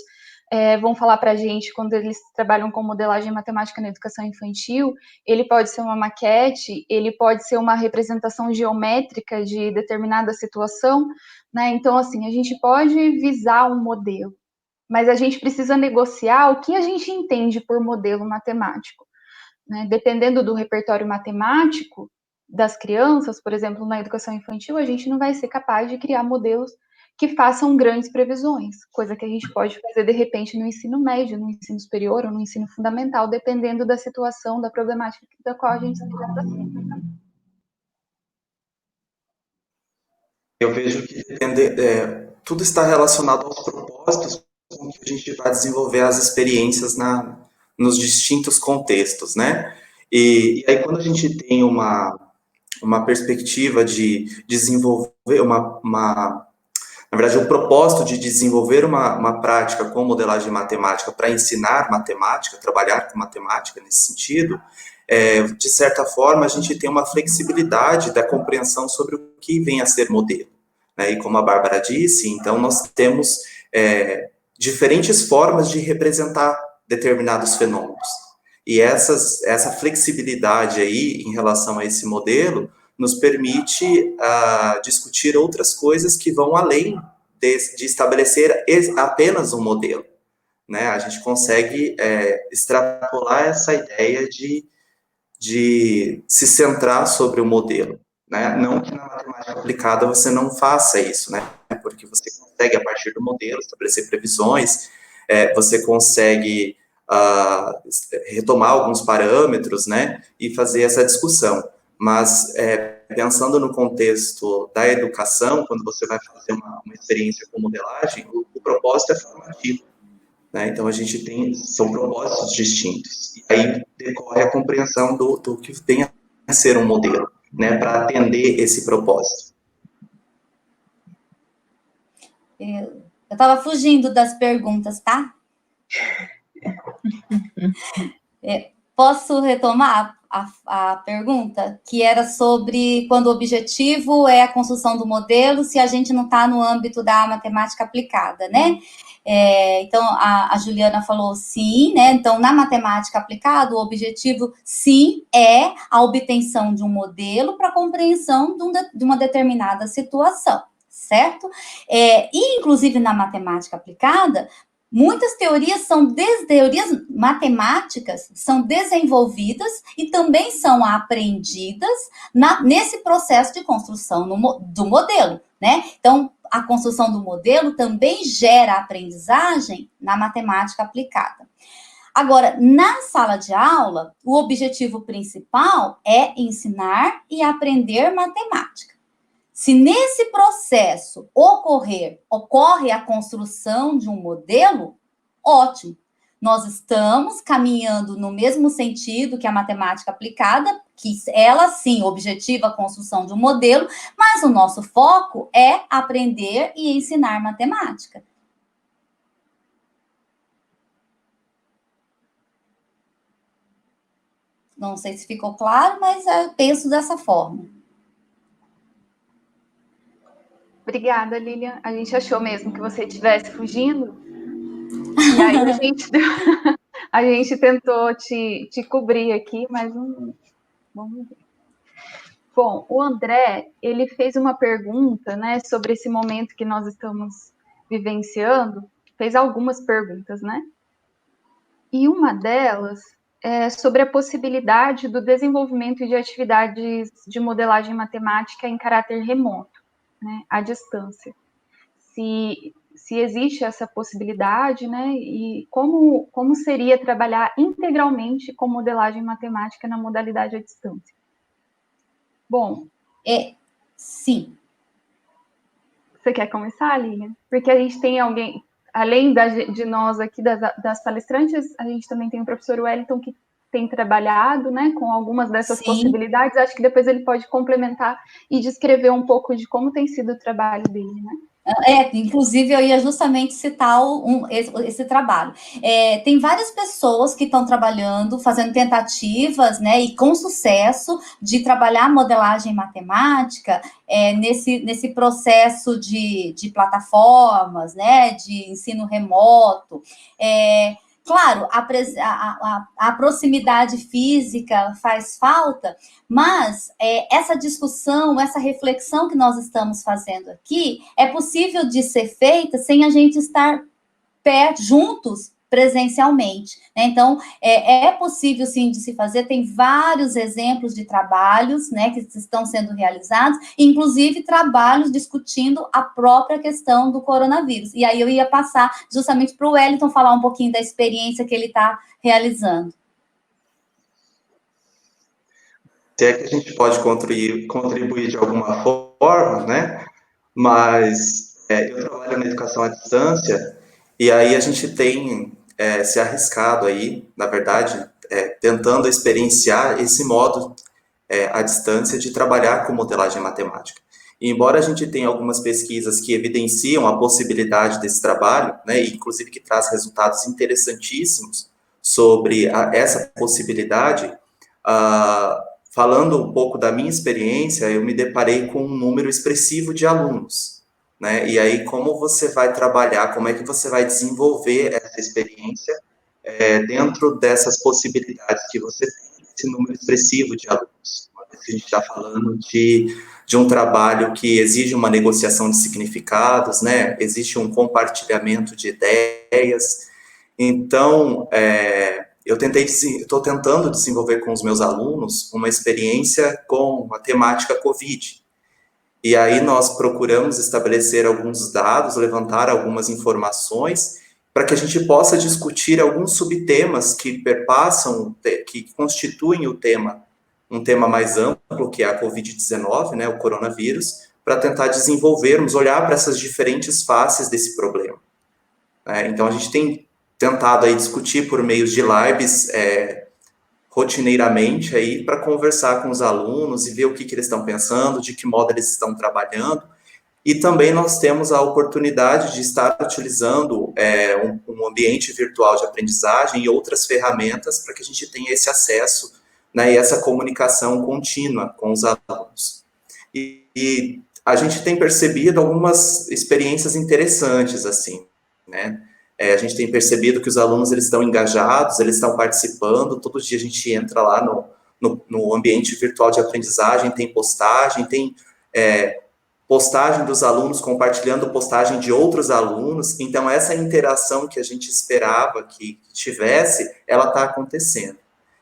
vão falar para a gente, quando eles trabalham com modelagem matemática na educação infantil, ele pode ser uma maquete, ele pode ser uma representação geométrica de determinada situação, né? Então, assim, a gente pode visar um modelo, mas a gente precisa negociar o que a gente entende por modelo matemático, né? Dependendo do repertório matemático das crianças, por exemplo, na educação infantil, a gente não vai ser capaz de criar modelos que façam grandes previsões, coisa que a gente pode fazer, de repente, no ensino médio, no ensino superior ou no ensino fundamental, dependendo da situação, da problemática da qual a gente esteja tratando. Eu vejo que tudo está relacionado aos propósitos com que a gente vai desenvolver as experiências nos distintos contextos, né? E aí, quando a gente tem uma perspectiva de desenvolver na verdade, o propósito de desenvolver uma prática com modelagem matemática para ensinar matemática, trabalhar com matemática nesse sentido, de certa forma, a gente tem uma flexibilidade da compreensão sobre o que vem a ser modelo, né? E como a Bárbara disse, então nós temos diferentes formas de representar determinados fenômenos. E essa flexibilidade aí em relação a esse modelo nos permite discutir outras coisas que vão além de estabelecer apenas um modelo, né? A gente consegue extrapolar essa ideia de se centrar sobre o modelo, né? Não que na matemática aplicada você não faça isso, né? Porque você consegue, a partir do modelo, estabelecer previsões, você consegue retomar alguns parâmetros, né? E fazer essa discussão. Mas, pensando no contexto da educação, quando você vai fazer uma experiência com modelagem, o propósito é formativo, né? Então, a gente são propósitos distintos. E aí decorre a compreensão do que vem a ser um modelo, né? Para atender esse propósito. Eu estava fugindo das perguntas, tá? Posso retomar a pergunta, que era sobre quando o objetivo é a construção do modelo, se a gente não está no âmbito da matemática aplicada, né? Então, a Juliana falou sim, né? Então, na matemática aplicada, o objetivo, sim, é a obtenção de um modelo para a compreensão de uma determinada situação, certo? E, inclusive, na matemática aplicada, muitas teorias teorias matemáticas são desenvolvidas e também são aprendidas nesse processo de construção do modelo, né? Então, a construção do modelo também gera aprendizagem na matemática aplicada. Agora, na sala de aula, o objetivo principal é ensinar e aprender matemática. Se nesse processo ocorre a construção de um modelo, ótimo. Nós estamos caminhando no mesmo sentido que a matemática aplicada, que ela sim objetiva a construção de um modelo, mas o nosso foco é aprender e ensinar matemática. Não sei se ficou claro, mas eu penso dessa forma. Obrigada, Lilian. A gente achou mesmo que você estivesse fugindo. E aí a gente tentou te cobrir aqui, mas não. Vamos ver. Bom, o André, ele fez uma pergunta, né, sobre esse momento que nós estamos vivenciando. Fez algumas perguntas, né? E uma delas é sobre a possibilidade do desenvolvimento de atividades de modelagem matemática em caráter remoto, né, à distância. Se existe essa possibilidade, né, e como seria trabalhar integralmente com modelagem matemática na modalidade à distância? Bom, sim. Você quer começar, Lilian? Porque a gente tem alguém, além de nós aqui, das palestrantes, a gente também tem o professor Wellington, que tem trabalhado, né, com algumas dessas possibilidades. Acho que depois ele pode complementar e descrever um pouco de como tem sido o trabalho dele, né? Inclusive eu ia justamente citar esse trabalho. Tem várias pessoas que estão trabalhando, fazendo tentativas, né, e com sucesso, de trabalhar modelagem matemática nesse processo de plataformas, né, de ensino remoto. Claro, a proximidade física faz falta, mas essa discussão, essa reflexão que nós estamos fazendo aqui, é possível de ser feita sem a gente estar juntos presencialmente, né? Então, é possível, sim, de se fazer, tem vários exemplos de trabalhos, né, que estão sendo realizados, inclusive trabalhos discutindo a própria questão do coronavírus. E aí eu ia passar justamente para o Wellington falar um pouquinho da experiência que ele está realizando. Se é que a gente pode contribuir de alguma forma, né? Mas eu trabalho na educação à distância, e aí a gente tem se arriscado aí, na verdade, tentando experienciar esse modo à distância de trabalhar com modelagem matemática. E embora a gente tenha algumas pesquisas que evidenciam a possibilidade desse trabalho, né, e inclusive que traz resultados interessantíssimos sobre essa possibilidade, falando um pouco da minha experiência, eu me deparei com um número expressivo de alunos, né? E aí, como você vai trabalhar, como é que você vai desenvolver essa experiência dentro dessas possibilidades que você tem, esse número expressivo de alunos? A gente está falando de um trabalho que exige uma negociação de significados, né? Existe um compartilhamento de ideias. Então, estou tentando desenvolver com os meus alunos uma experiência com a temática COVID. E aí nós procuramos estabelecer alguns dados, levantar algumas informações, para que a gente possa discutir alguns subtemas que perpassam, que constituem o tema, um tema mais amplo, que é a COVID-19, né, o coronavírus, para tentar desenvolvermos, olhar para essas diferentes faces desse problema. Então, a gente tem tentado aí discutir por meio de lives rotineiramente aí para conversar com os alunos e ver o que eles estão pensando, de que modo eles estão trabalhando. E também nós temos a oportunidade de estar utilizando um ambiente virtual de aprendizagem e outras ferramentas para que a gente tenha esse acesso, né, e essa comunicação contínua com os alunos. E a gente tem percebido algumas experiências interessantes, assim, né? A gente tem percebido que os alunos eles estão engajados, eles estão participando, todo dia a gente entra lá no ambiente virtual de aprendizagem, tem postagem dos alunos compartilhando postagem de outros alunos, então essa interação que a gente esperava que tivesse, ela está acontecendo.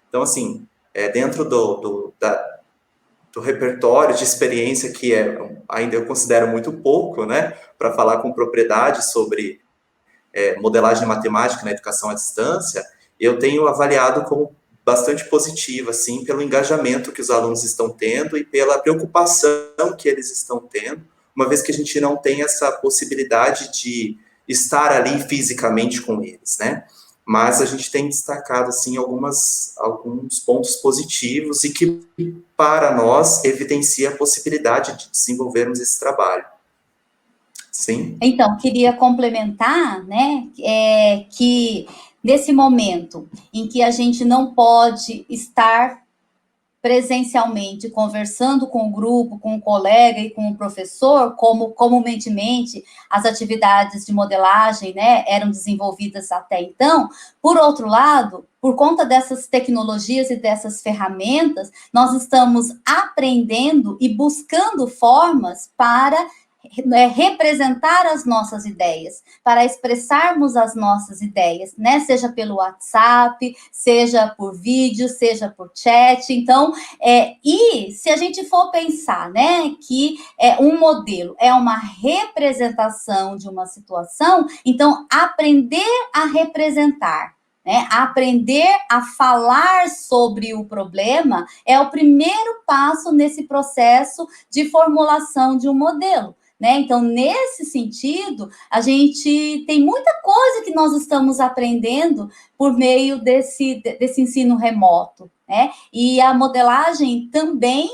Então, assim, dentro do repertório de experiência que ainda eu considero muito pouco, né, para falar com propriedade sobre modelagem matemática na educação à distância, eu tenho avaliado como bastante positivo, assim, pelo engajamento que os alunos estão tendo e pela preocupação que eles estão tendo, uma vez que a gente não tem essa possibilidade de estar ali fisicamente com eles, né? Mas a gente tem destacado, assim, alguns pontos positivos e que, para nós, evidencia a possibilidade de desenvolvermos esse trabalho. Sim. Então, queria complementar, né, que nesse momento em que a gente não pode estar presencialmente conversando com o grupo, com o colega e com o professor, como comumente as atividades de modelagem, né, eram desenvolvidas até então. Por outro lado, por conta dessas tecnologias e dessas ferramentas, nós estamos aprendendo e buscando formas para representar as nossas ideias, para expressarmos as nossas ideias, né? Seja pelo WhatsApp, seja por vídeo, seja por chat. Então, e se a gente for pensar, né, que um modelo é uma representação de uma situação, então aprender a representar, né, aprender a falar sobre o problema é o primeiro passo nesse processo de formulação de um modelo. Né? Então, nesse sentido, a gente tem muita coisa que nós estamos aprendendo por meio desse ensino remoto, né? E a modelagem também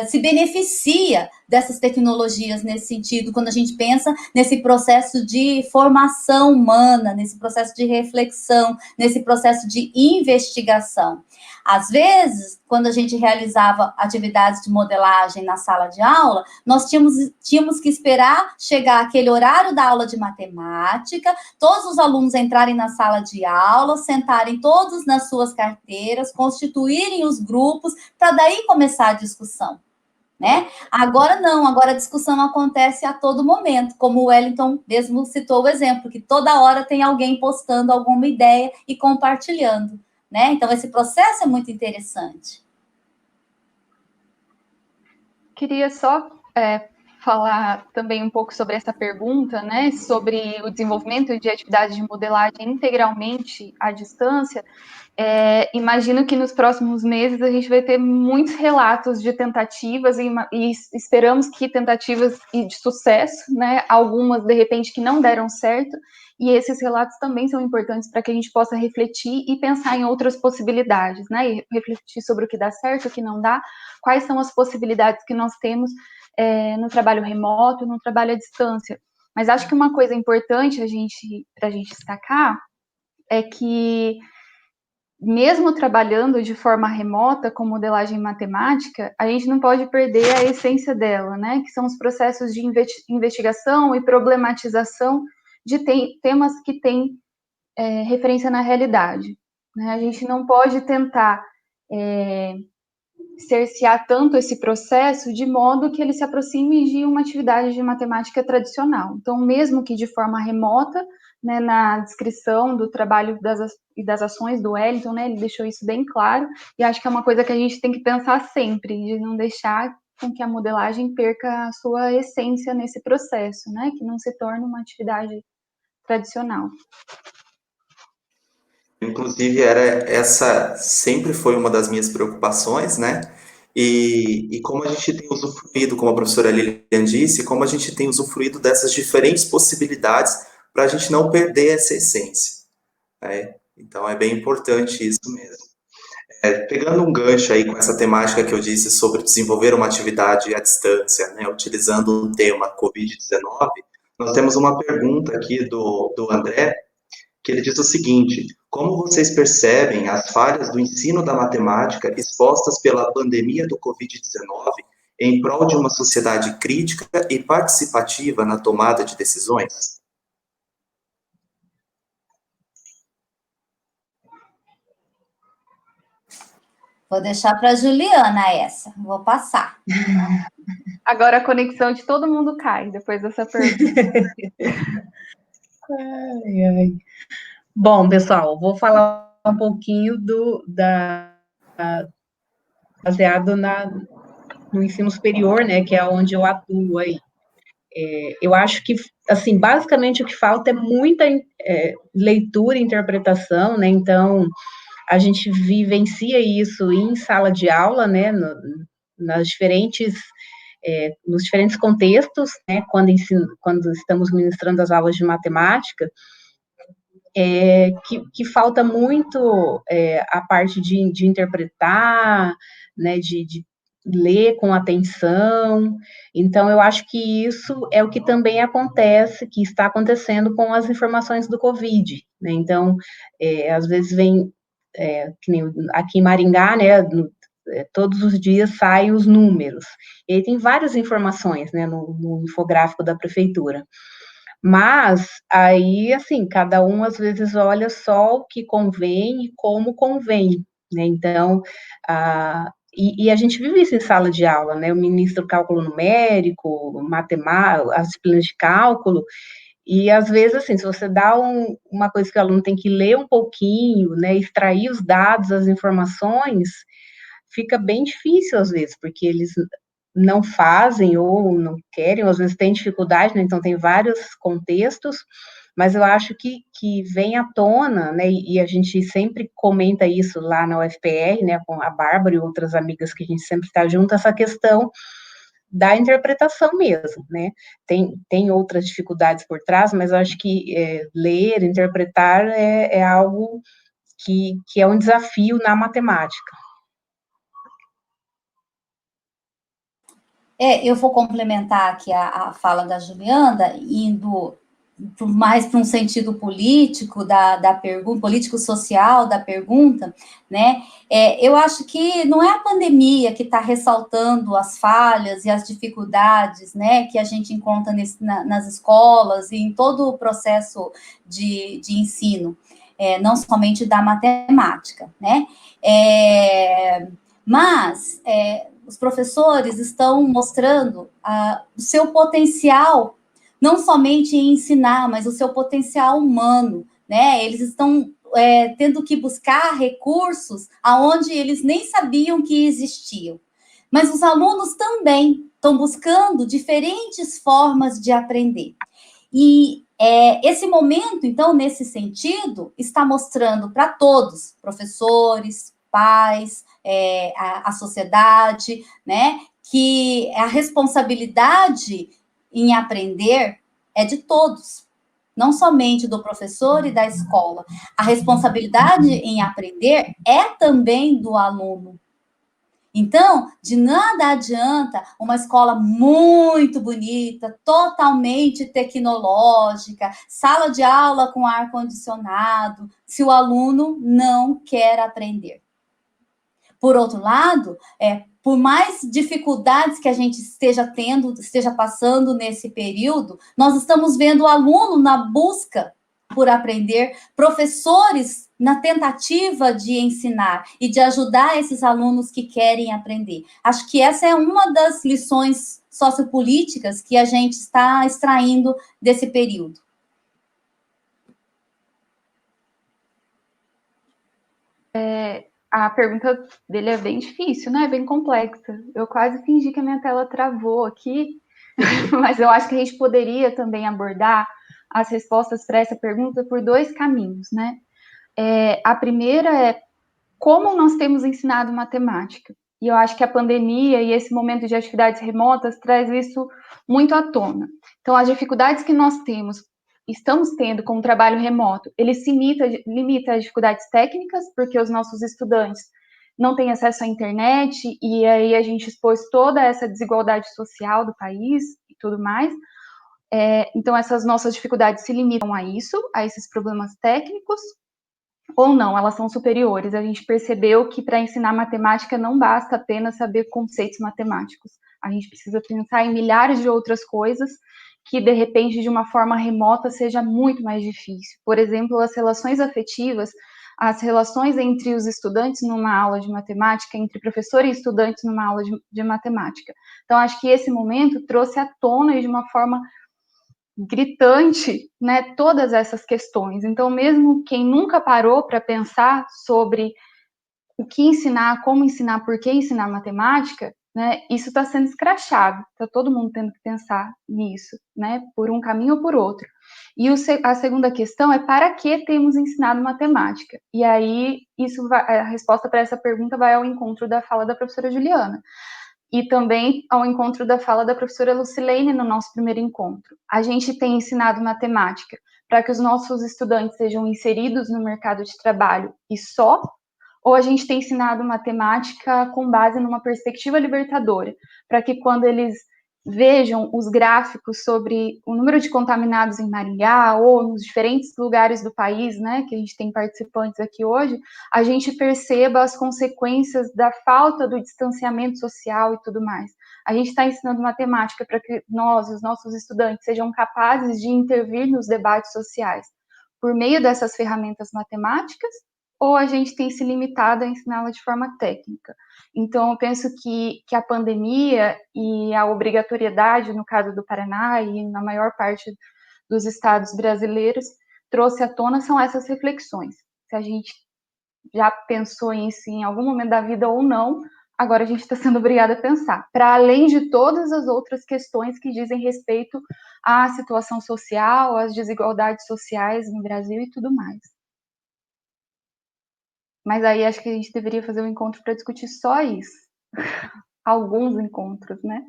se beneficia dessas tecnologias nesse sentido, quando a gente pensa nesse processo de formação humana, nesse processo de reflexão, nesse processo de investigação. Às vezes, quando a gente realizava atividades de modelagem na sala de aula, nós tínhamos que esperar chegar aquele horário da aula de matemática, todos os alunos entrarem na sala de aula, sentarem todos nas suas carteiras, constituírem os grupos, para daí começar a discussão, né? Agora não, agora a discussão acontece a todo momento, como o Wellington mesmo citou o exemplo, que toda hora tem alguém postando alguma ideia e compartilhando, né? Então, esse processo é muito interessante. Queria só falar também um pouco sobre essa pergunta, né, sobre o desenvolvimento de atividades de modelagem integralmente à distância. Imagino que nos próximos meses a gente vai ter muitos relatos de tentativas e esperamos que tentativas de sucesso, né, algumas de repente que não deram certo, e esses relatos também são importantes para que a gente possa refletir e pensar em outras possibilidades, né, e refletir sobre o que dá certo, o que não dá, quais são as possibilidades que nós temos no trabalho remoto, no trabalho à distância. Mas acho que uma coisa importante para a gente destacar é que, mesmo trabalhando de forma remota com modelagem matemática, a gente não pode perder a essência dela, né? Que são os processos de investigação e problematização de temas que têm referência na realidade, né? A gente não pode tentar cercear tanto esse processo de modo que ele se aproxime de uma atividade de matemática tradicional. Então, mesmo que de forma remota, né, na descrição do trabalho e das ações do Wellington, né, ele deixou isso bem claro, e acho que é uma coisa que a gente tem que pensar sempre, de não deixar com que a modelagem perca a sua essência nesse processo, né, que não se torne uma atividade tradicional. Inclusive, essa sempre foi uma das minhas preocupações, né? E como a gente tem usufruído, como a professora Lilian disse, como a gente tem usufruído dessas diferentes possibilidades para a gente não perder essa essência, né? Então, é bem importante isso mesmo. Pegando um gancho aí com essa temática que eu disse sobre desenvolver uma atividade à distância, né, utilizando o tema Covid-19, nós temos uma pergunta aqui do André, que ele diz o seguinte: como vocês percebem as falhas do ensino da matemática expostas pela pandemia do Covid-19 em prol de uma sociedade crítica e participativa na tomada de decisões? Vou deixar para a Juliana essa, vou passar. Agora a conexão de todo mundo cai depois dessa pergunta. Ai, ai. Bom, pessoal, vou falar um pouquinho baseado no ensino superior, né, que é onde eu atuo aí. Eu acho que, assim, basicamente o que falta é muita leitura e interpretação, né, então a gente vivencia isso em sala de aula, né, nos diferentes contextos, né, quando estamos ministrando as aulas de matemática, que falta muito a parte de interpretar, né, de ler com atenção. Então, eu acho que isso é o que também acontece, que está acontecendo com as informações do Covid, né? Então, às vezes vem, que nem aqui em Maringá, né, todos os dias saem os números. E aí tem várias informações, né, no infográfico da prefeitura. Mas, aí, assim, cada um, às vezes, olha só o que convém e como convém, né? Então, e a gente vive isso em sala de aula, né? Eu ministro cálculo numérico, matemática, as disciplinas de cálculo, e, às vezes, assim, se você dá uma coisa que o aluno tem que ler um pouquinho, né, extrair os dados, as informações, fica bem difícil, às vezes, porque eles não fazem ou não querem, ou às vezes têm dificuldade, né? Então tem vários contextos, mas eu acho que vem à tona, né, e a gente sempre comenta isso lá na UFPR, né, com a Bárbara e outras amigas que a gente sempre está junto, essa questão da interpretação mesmo, né? Tem outras dificuldades por trás, mas eu acho que ler, interpretar é algo que é um desafio na matemática. Eu vou complementar aqui a fala da Juliana, indo mais para um sentido político da pergunta, político-social da pergunta, né? Eu acho que não é a pandemia que está ressaltando as falhas e as dificuldades, né, que a gente encontra nas escolas e em todo o processo de ensino, não somente da matemática, né? Mas os professores estão mostrando o seu potencial, não somente em ensinar, mas o seu potencial humano, né? Eles estão tendo que buscar recursos aonde eles nem sabiam que existiam. Mas os alunos também estão buscando diferentes formas de aprender. E esse momento, então, nesse sentido, está mostrando para todos, professores, pais, a sociedade, né, que a responsabilidade em aprender é de todos, não somente do professor e da escola. A responsabilidade em aprender é também do aluno. Então, de nada adianta uma escola muito bonita, totalmente tecnológica, sala de aula com ar-condicionado, se o aluno não quer aprender. Por outro lado, por mais dificuldades que a gente esteja passando nesse período, nós estamos vendo o aluno na busca por aprender, professores na tentativa de ensinar e de ajudar esses alunos que querem aprender. Acho que essa é uma das lições sociopolíticas que a gente está extraindo desse período. A pergunta dele é bem difícil, né? Bem complexa. Eu quase fingi que a minha tela travou aqui, mas eu acho que a gente poderia também abordar as respostas para essa pergunta por dois caminhos, né? A primeira é como nós temos ensinado matemática. E eu acho que a pandemia e esse momento de atividades remotas traz isso muito à tona. Então, as dificuldades que nós estamos tendo com o trabalho remoto, ele se limita às dificuldades técnicas, porque os nossos estudantes não têm acesso à internet, e aí a gente expôs toda essa desigualdade social do país e tudo mais. Então, essas nossas dificuldades se limitam a isso, a esses problemas técnicos, ou não, elas são superiores. A gente percebeu que para ensinar matemática não basta apenas saber conceitos matemáticos. A gente precisa pensar em milhares de outras coisas que, de repente, de uma forma remota, seja muito mais difícil. Por exemplo, as relações afetivas, as relações entre os estudantes numa aula de matemática, entre professor e estudantes numa aula de matemática. Então, acho que esse momento trouxe à tona de uma forma gritante, né, todas essas questões. Então, mesmo quem nunca parou para pensar sobre o que ensinar, como ensinar, por que ensinar matemática, né, isso está sendo escrachado. Está todo mundo tendo que pensar nisso, né, por um caminho ou por outro. E a segunda questão é para que temos ensinado matemática? E aí, a resposta para essa pergunta vai ao encontro da fala da professora Juliana. E também ao encontro da fala da professora Lucilene no nosso primeiro encontro. A gente tem ensinado matemática para que os nossos estudantes sejam inseridos no mercado de trabalho e só, ou a gente tem ensinado matemática com base numa perspectiva libertadora, para que quando eles vejam os gráficos sobre o número de contaminados em Maringá ou nos diferentes lugares do país, né, que a gente tem participantes aqui hoje, a gente perceba as consequências da falta do distanciamento social e tudo mais. A gente está ensinando matemática para que nós, os nossos estudantes, sejam capazes de intervir nos debates sociais por meio dessas ferramentas matemáticas, ou a gente tem se limitado a ensiná-la de forma técnica. Então, eu penso que a pandemia e a obrigatoriedade, no caso do Paraná e na maior parte dos estados brasileiros, trouxe à tona são essas reflexões. Se a gente já pensou em si em algum momento da vida ou não, agora a gente está sendo obrigado a pensar, para além de todas as outras questões que dizem respeito à situação social, às desigualdades sociais no Brasil e tudo mais. Mas aí acho que a gente deveria fazer um encontro para discutir só isso. Alguns encontros, né?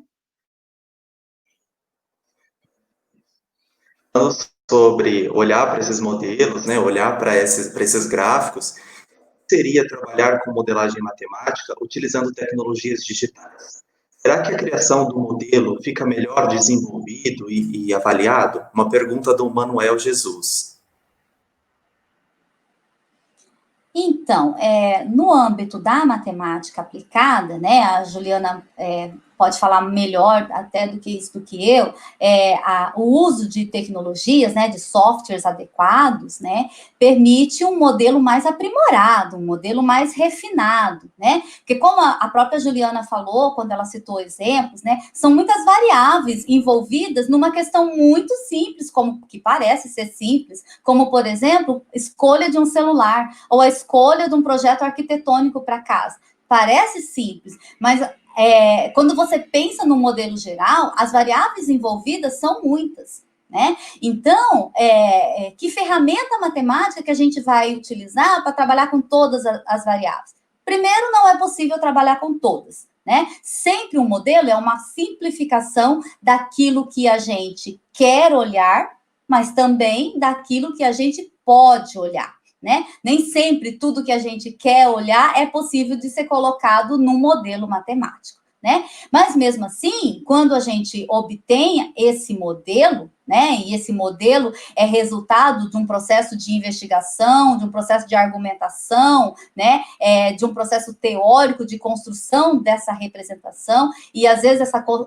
Sobre olhar para esses modelos, né, olhar para esses gráficos, seria trabalhar com modelagem matemática utilizando tecnologias digitais. será que a criação do modelo fica melhor desenvolvido e avaliado? Uma pergunta do Manuel Jesus. Então, no âmbito da matemática aplicada, né, a Juliana pode falar melhor até do que isso do que eu, o uso de tecnologias, né, de softwares adequados, né, permite um modelo mais aprimorado, um modelo mais refinado, né, porque como a própria Juliana falou, quando ela citou exemplos, né, são muitas variáveis envolvidas numa questão muito simples, como que parece ser simples, como, por exemplo, escolha de um celular, ou a escolha de um projeto arquitetônico para casa. Parece simples, mas quando você pensa no modelo geral, as variáveis envolvidas são muitas, né? Então, que ferramenta matemática que a gente vai utilizar para trabalhar com todas as variáveis? Primeiro, não é possível trabalhar com todas, né? Sempre um modelo é uma simplificação daquilo que a gente quer olhar, mas também daquilo que a gente pode olhar, né? Nem sempre tudo que a gente quer olhar é possível de ser colocado num modelo matemático, né? Mas mesmo assim, quando a gente obtenha esse modelo, né? E esse modelo é resultado de um processo de investigação, de um processo de argumentação, né? De um processo teórico de construção dessa representação, e às vezes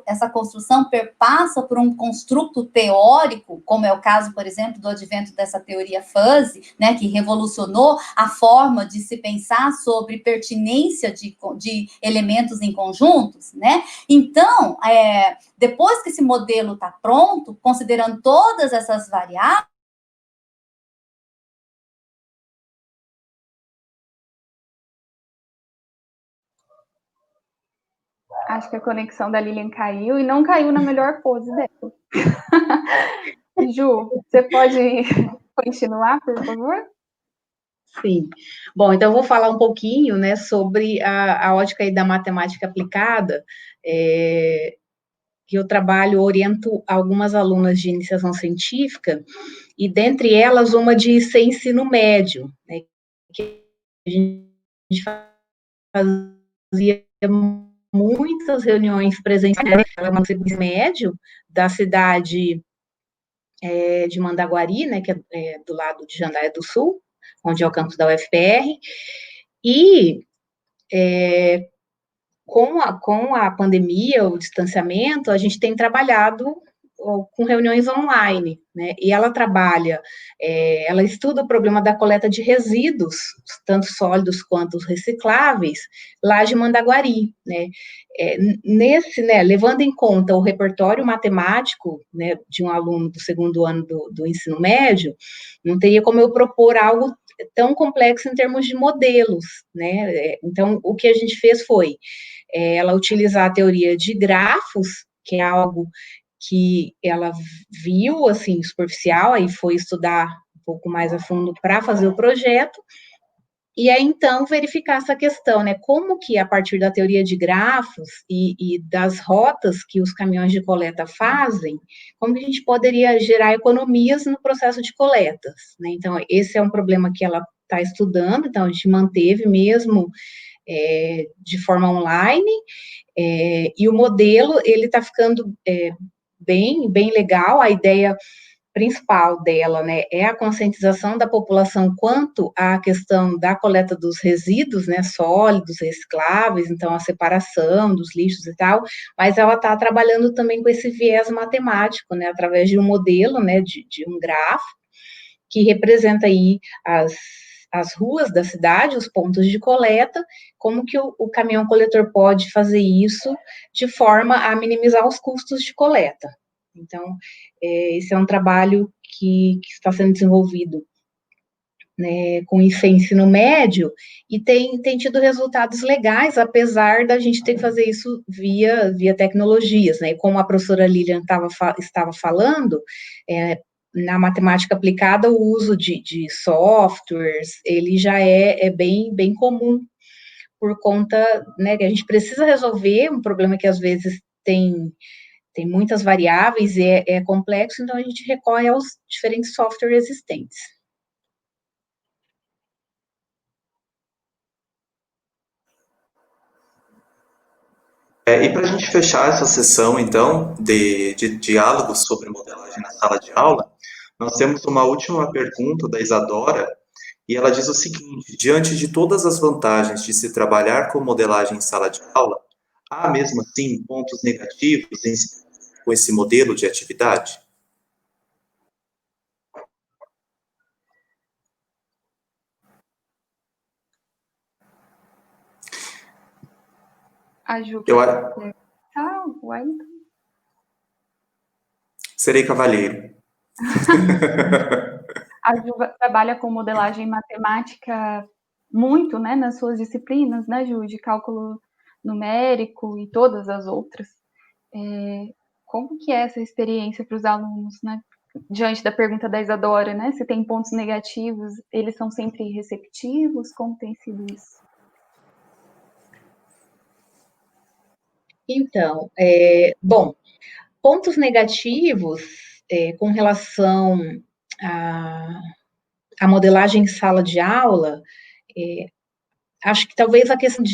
essa construção perpassa por um construto teórico, como é o caso, por exemplo, do advento dessa teoria fuzzy, né? Que revolucionou a forma de se pensar sobre pertinência de elementos em conjuntos, né? Então, depois que esse modelo está pronto, considerando todas essas variáveis, Acho que a conexão da Lilian caiu e não caiu na melhor pose dela. Ju, você pode continuar, por favor? Sim. Bom, então eu vou falar um pouquinho, né, sobre a ótica aí da matemática aplicada, que eu trabalho, oriento algumas alunas de iniciação científica, e dentre elas uma de ensino médio, né, que a gente fazia muitas reuniões presenciais no ensino médio da cidade de Mandaguari, né, que é do lado de Jandaia do Sul, onde é o campus da UFPR, e com a pandemia, o distanciamento, a gente tem trabalhado com reuniões online, né? E ela trabalha, ela estuda o problema da coleta de resíduos, tanto sólidos quanto os recicláveis, lá de Mandaguari, né? Né, levando em conta o repertório matemático, né, de um aluno do segundo ano do ensino médio, não teria como eu propor algo tão complexo em termos de modelos, né? Então, o que a gente fez foi ela utilizar a teoria de grafos, que é algo que ela viu, assim, superficial, aí foi estudar um pouco mais a fundo para fazer o projeto, e aí, então, verificar essa questão, né, como que, a partir da teoria de grafos e das rotas que os caminhões de coleta fazem, como que a gente poderia gerar economias no processo de coletas, né, então, esse é um problema que ela está estudando, então, a gente manteve mesmo de forma online, e o modelo, ele está ficando bem legal, a ideia principal dela, né, é a conscientização da população quanto à questão da coleta dos resíduos, né, sólidos, recicláveis, então a separação dos lixos e tal, mas ela está trabalhando também com esse viés matemático, né, através de um modelo, né, de um grafo, que representa aí as ruas da cidade, os pontos de coleta, como que o caminhão coletor pode fazer isso de forma a minimizar os custos de coleta. Então, esse é um trabalho que está sendo desenvolvido, né, com isso em ensino médio, e tem tido resultados legais, apesar da gente ter que fazer isso via tecnologias, né, e como a professora Lilian estava falando, na matemática aplicada, o uso de softwares, ele já é bem comum, por conta, né, que a gente precisa resolver um problema que às vezes tem muitas variáveis e é complexo, então a gente recorre aos diferentes softwares existentes. E para a gente fechar essa sessão, então, de diálogos sobre modelagem na sala de aula, nós temos uma última pergunta da Isadora, e ela diz o seguinte: diante de todas as vantagens de se trabalhar com modelagem em sala de aula, há mesmo assim pontos negativos com esse modelo de atividade? A Ju, o Wellington. Serei cavalheiro. A Ju trabalha com modelagem matemática muito, né, nas suas disciplinas, né, Ju, de cálculo numérico e todas as outras. Como que é essa experiência para os alunos, né? Diante da pergunta da Isadora, né? Se tem pontos negativos, eles são sempre receptivos? Como tem sido isso? Então, bom, pontos negativos com relação à modelagem em sala de aula, acho que talvez a questão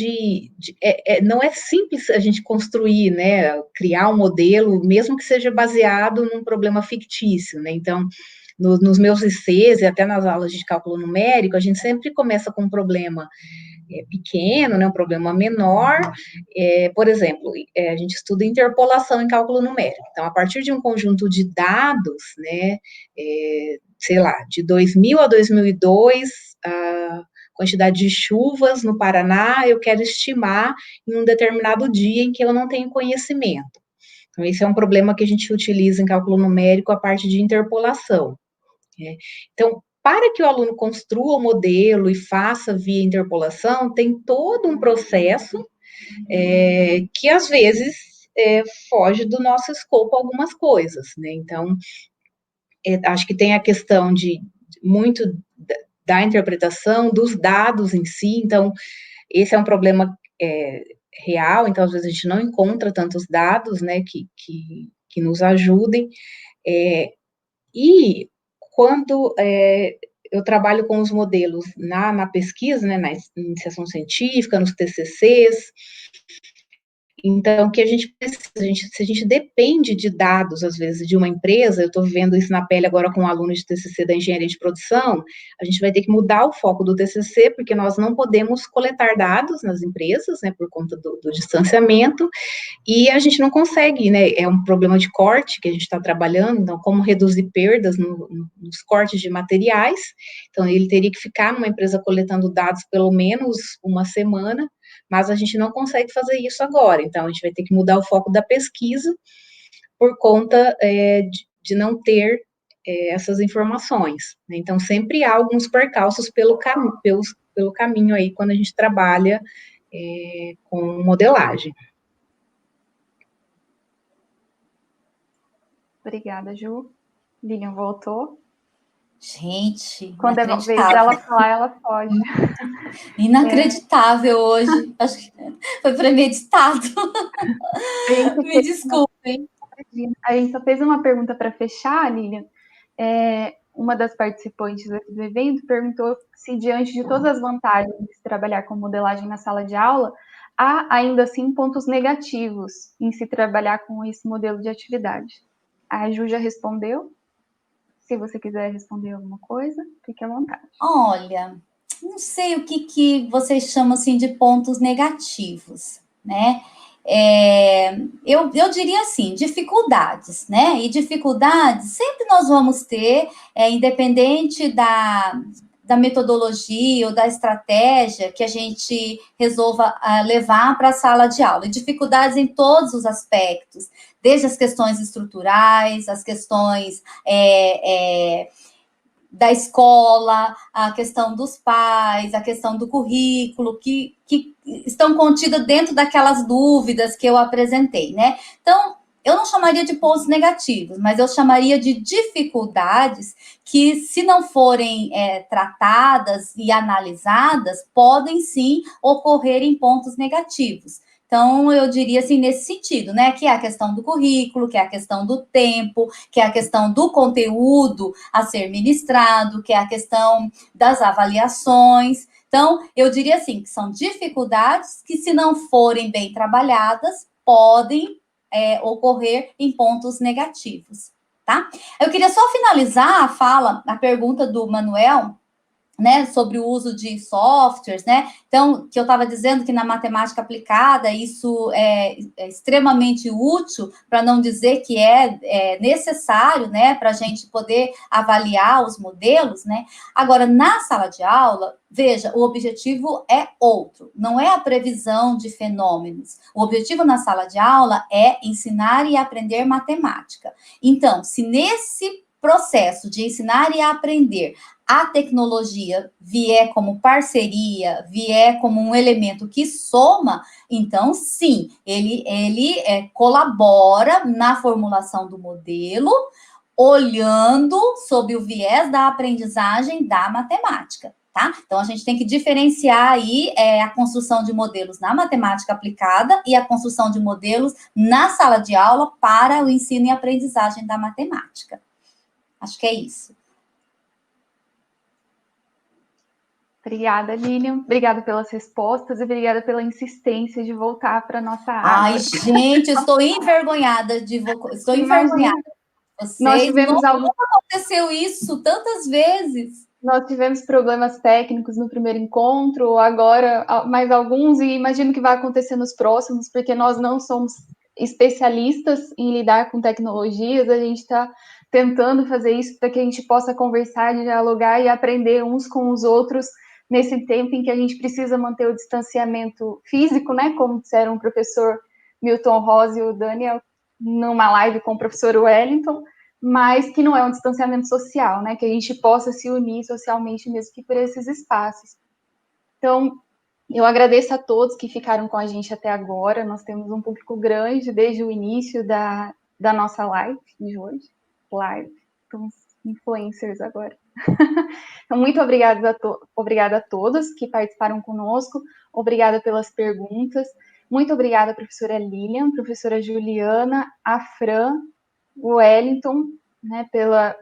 não é simples a gente construir, né, criar um modelo, mesmo que seja baseado num problema fictício, né, então, nos meus ICs e até nas aulas de cálculo numérico, a gente sempre começa com um problema pequeno, né, um problema menor, por exemplo, a gente estuda interpolação em cálculo numérico, então, a partir de um conjunto de dados, né, sei lá, de 2000 a 2002, quantidade de chuvas no Paraná, eu quero estimar em um determinado dia em que eu não tenho conhecimento. Então, esse é um problema que a gente utiliza em cálculo numérico, a parte de interpolação. Então, para que o aluno construa o modelo e faça via interpolação, tem todo um processo que, às vezes, foge do nosso escopo algumas coisas, né? Então, acho que tem a questão de muito da interpretação, dos dados em si, então, esse é um problema real, então, às vezes, a gente não encontra tantos dados, né, que nos ajudem, e quando eu trabalho com os modelos na pesquisa, né, na iniciação científica, nos TCCs, então, o que a gente precisa, se a gente depende de dados, às vezes, de uma empresa, eu estou vendo isso na pele agora com um aluno de TCC da engenharia de produção, a gente vai ter que mudar o foco do TCC, porque nós não podemos coletar dados nas empresas, né, por conta do distanciamento, e a gente não consegue, né, é um problema de corte que a gente está trabalhando, então, como reduzir perdas nos cortes de materiais, então, ele teria que ficar numa empresa coletando dados pelo menos uma semana, mas a gente não consegue fazer isso agora, então a gente vai ter que mudar o foco da pesquisa por conta de não ter essas informações, né? Então sempre há alguns percalços pelo caminho aí, quando a gente trabalha com modelagem. Obrigada, Ju. Lilian voltou. Gente, quando é a vez dela falar, ela pode. Inacreditável hoje. Acho que foi premeditado. Me desculpem. A gente só fez uma pergunta para fechar, Lilian. Uma das participantes aqui do evento perguntou se, diante de todas as vantagens de se trabalhar com modelagem na sala de aula, há ainda assim pontos negativos em se trabalhar com esse modelo de atividade. A Ju já respondeu. Se você quiser responder alguma coisa, fique à vontade. Olha, não sei o que vocês chamam assim de pontos negativos, né? Eu diria assim, dificuldades, né? E dificuldades sempre nós vamos ter, independente da metodologia ou da estratégia que a gente resolva levar para a sala de aula. E dificuldades em todos os aspectos, desde as questões estruturais, as questões da escola, a questão dos pais, a questão do currículo, que estão contidas dentro daquelas dúvidas que eu apresentei, né? Então, eu não chamaria de pontos negativos, mas eu chamaria de dificuldades que, se não forem tratadas e analisadas, podem sim ocorrer em pontos negativos. Então, eu diria assim, nesse sentido, né, que é a questão do currículo, que é a questão do tempo, que é a questão do conteúdo a ser ministrado, que é a questão das avaliações. Então, eu diria assim, que são dificuldades que, se não forem bem trabalhadas, podem ocorrer em pontos negativos, tá? Eu queria só finalizar a pergunta do Manuel, né, sobre o uso de softwares, né? Então, que eu estava dizendo que na matemática aplicada isso é extremamente útil, para não dizer que é necessário, né, para a gente poder avaliar os modelos, né? Agora, na sala de aula, veja, o objetivo é outro, não é a previsão de fenômenos. O objetivo na sala de aula é ensinar e aprender matemática. Então, se nesse processo de ensinar e aprender a tecnologia vier como parceria, vier como um elemento que soma, então, sim, ele colabora na formulação do modelo, olhando sob o viés da aprendizagem da matemática, tá? Então, a gente tem que diferenciar aí a construção de modelos na matemática aplicada e a construção de modelos na sala de aula para o ensino e aprendizagem da matemática. Acho que é isso. Obrigada, Lilian. Obrigada pelas respostas e obrigada pela insistência de voltar para a nossa área. Ai, gente, estou envergonhada estou envergonhada. Vocês nunca aconteceu isso tantas vezes. Nós tivemos problemas técnicos no primeiro encontro, agora mais alguns, e imagino que vai acontecer nos próximos, porque nós não somos especialistas em lidar com tecnologias, a gente está tentando fazer isso para que a gente possa conversar, dialogar e aprender uns com os outros nesse tempo em que a gente precisa manter o distanciamento físico, né, como disseram o professor Milton Rosa e o Daniel, numa live com o professor Wellington, mas que não é um distanciamento social, né, que a gente possa se unir socialmente mesmo que por esses espaços. Então, eu agradeço a todos que ficaram com a gente até agora, nós temos um público grande desde o início da nossa live de hoje, estamos influencers agora. Então, muito obrigada a todos que participaram conosco, obrigada pelas perguntas, muito obrigada, professora Lilian, professora Juliana, a Fran, o Wellington, né,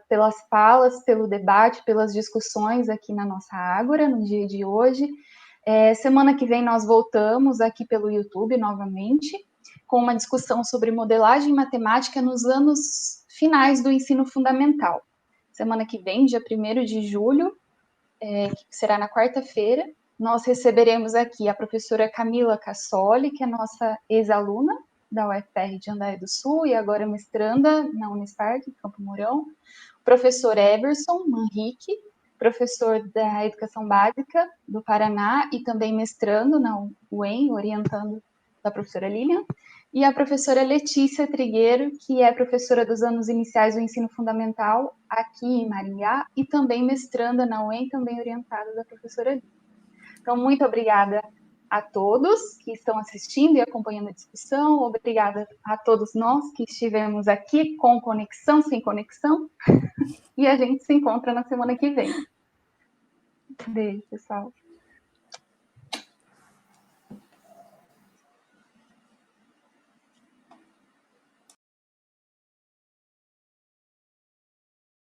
pelas falas, pelo debate, pelas discussões aqui na nossa Ágora, no dia de hoje. Semana que vem nós voltamos aqui pelo YouTube novamente, com uma discussão sobre modelagem matemática nos anos finais do ensino fundamental. Semana que vem, dia 1º de julho, que será na quarta-feira, nós receberemos aqui a professora Camila Cassoli, que é nossa ex-aluna da UFR de Andaia do Sul e agora mestranda na Unisparc, Campo Mourão, o professor Everson Manrique, professor da Educação Básica do Paraná e também mestrando na UEM, orientando da professora Lilian, e a professora Letícia Trigueiro, que é professora dos anos iniciais do ensino fundamental aqui em Maringá e também mestranda na UEM, também orientada da professora Lilian. Então, muito obrigada a todos que estão assistindo e acompanhando a discussão, obrigada a todos nós que estivemos aqui com conexão, sem conexão, e a gente se encontra na semana que vem. Beijo, pessoal.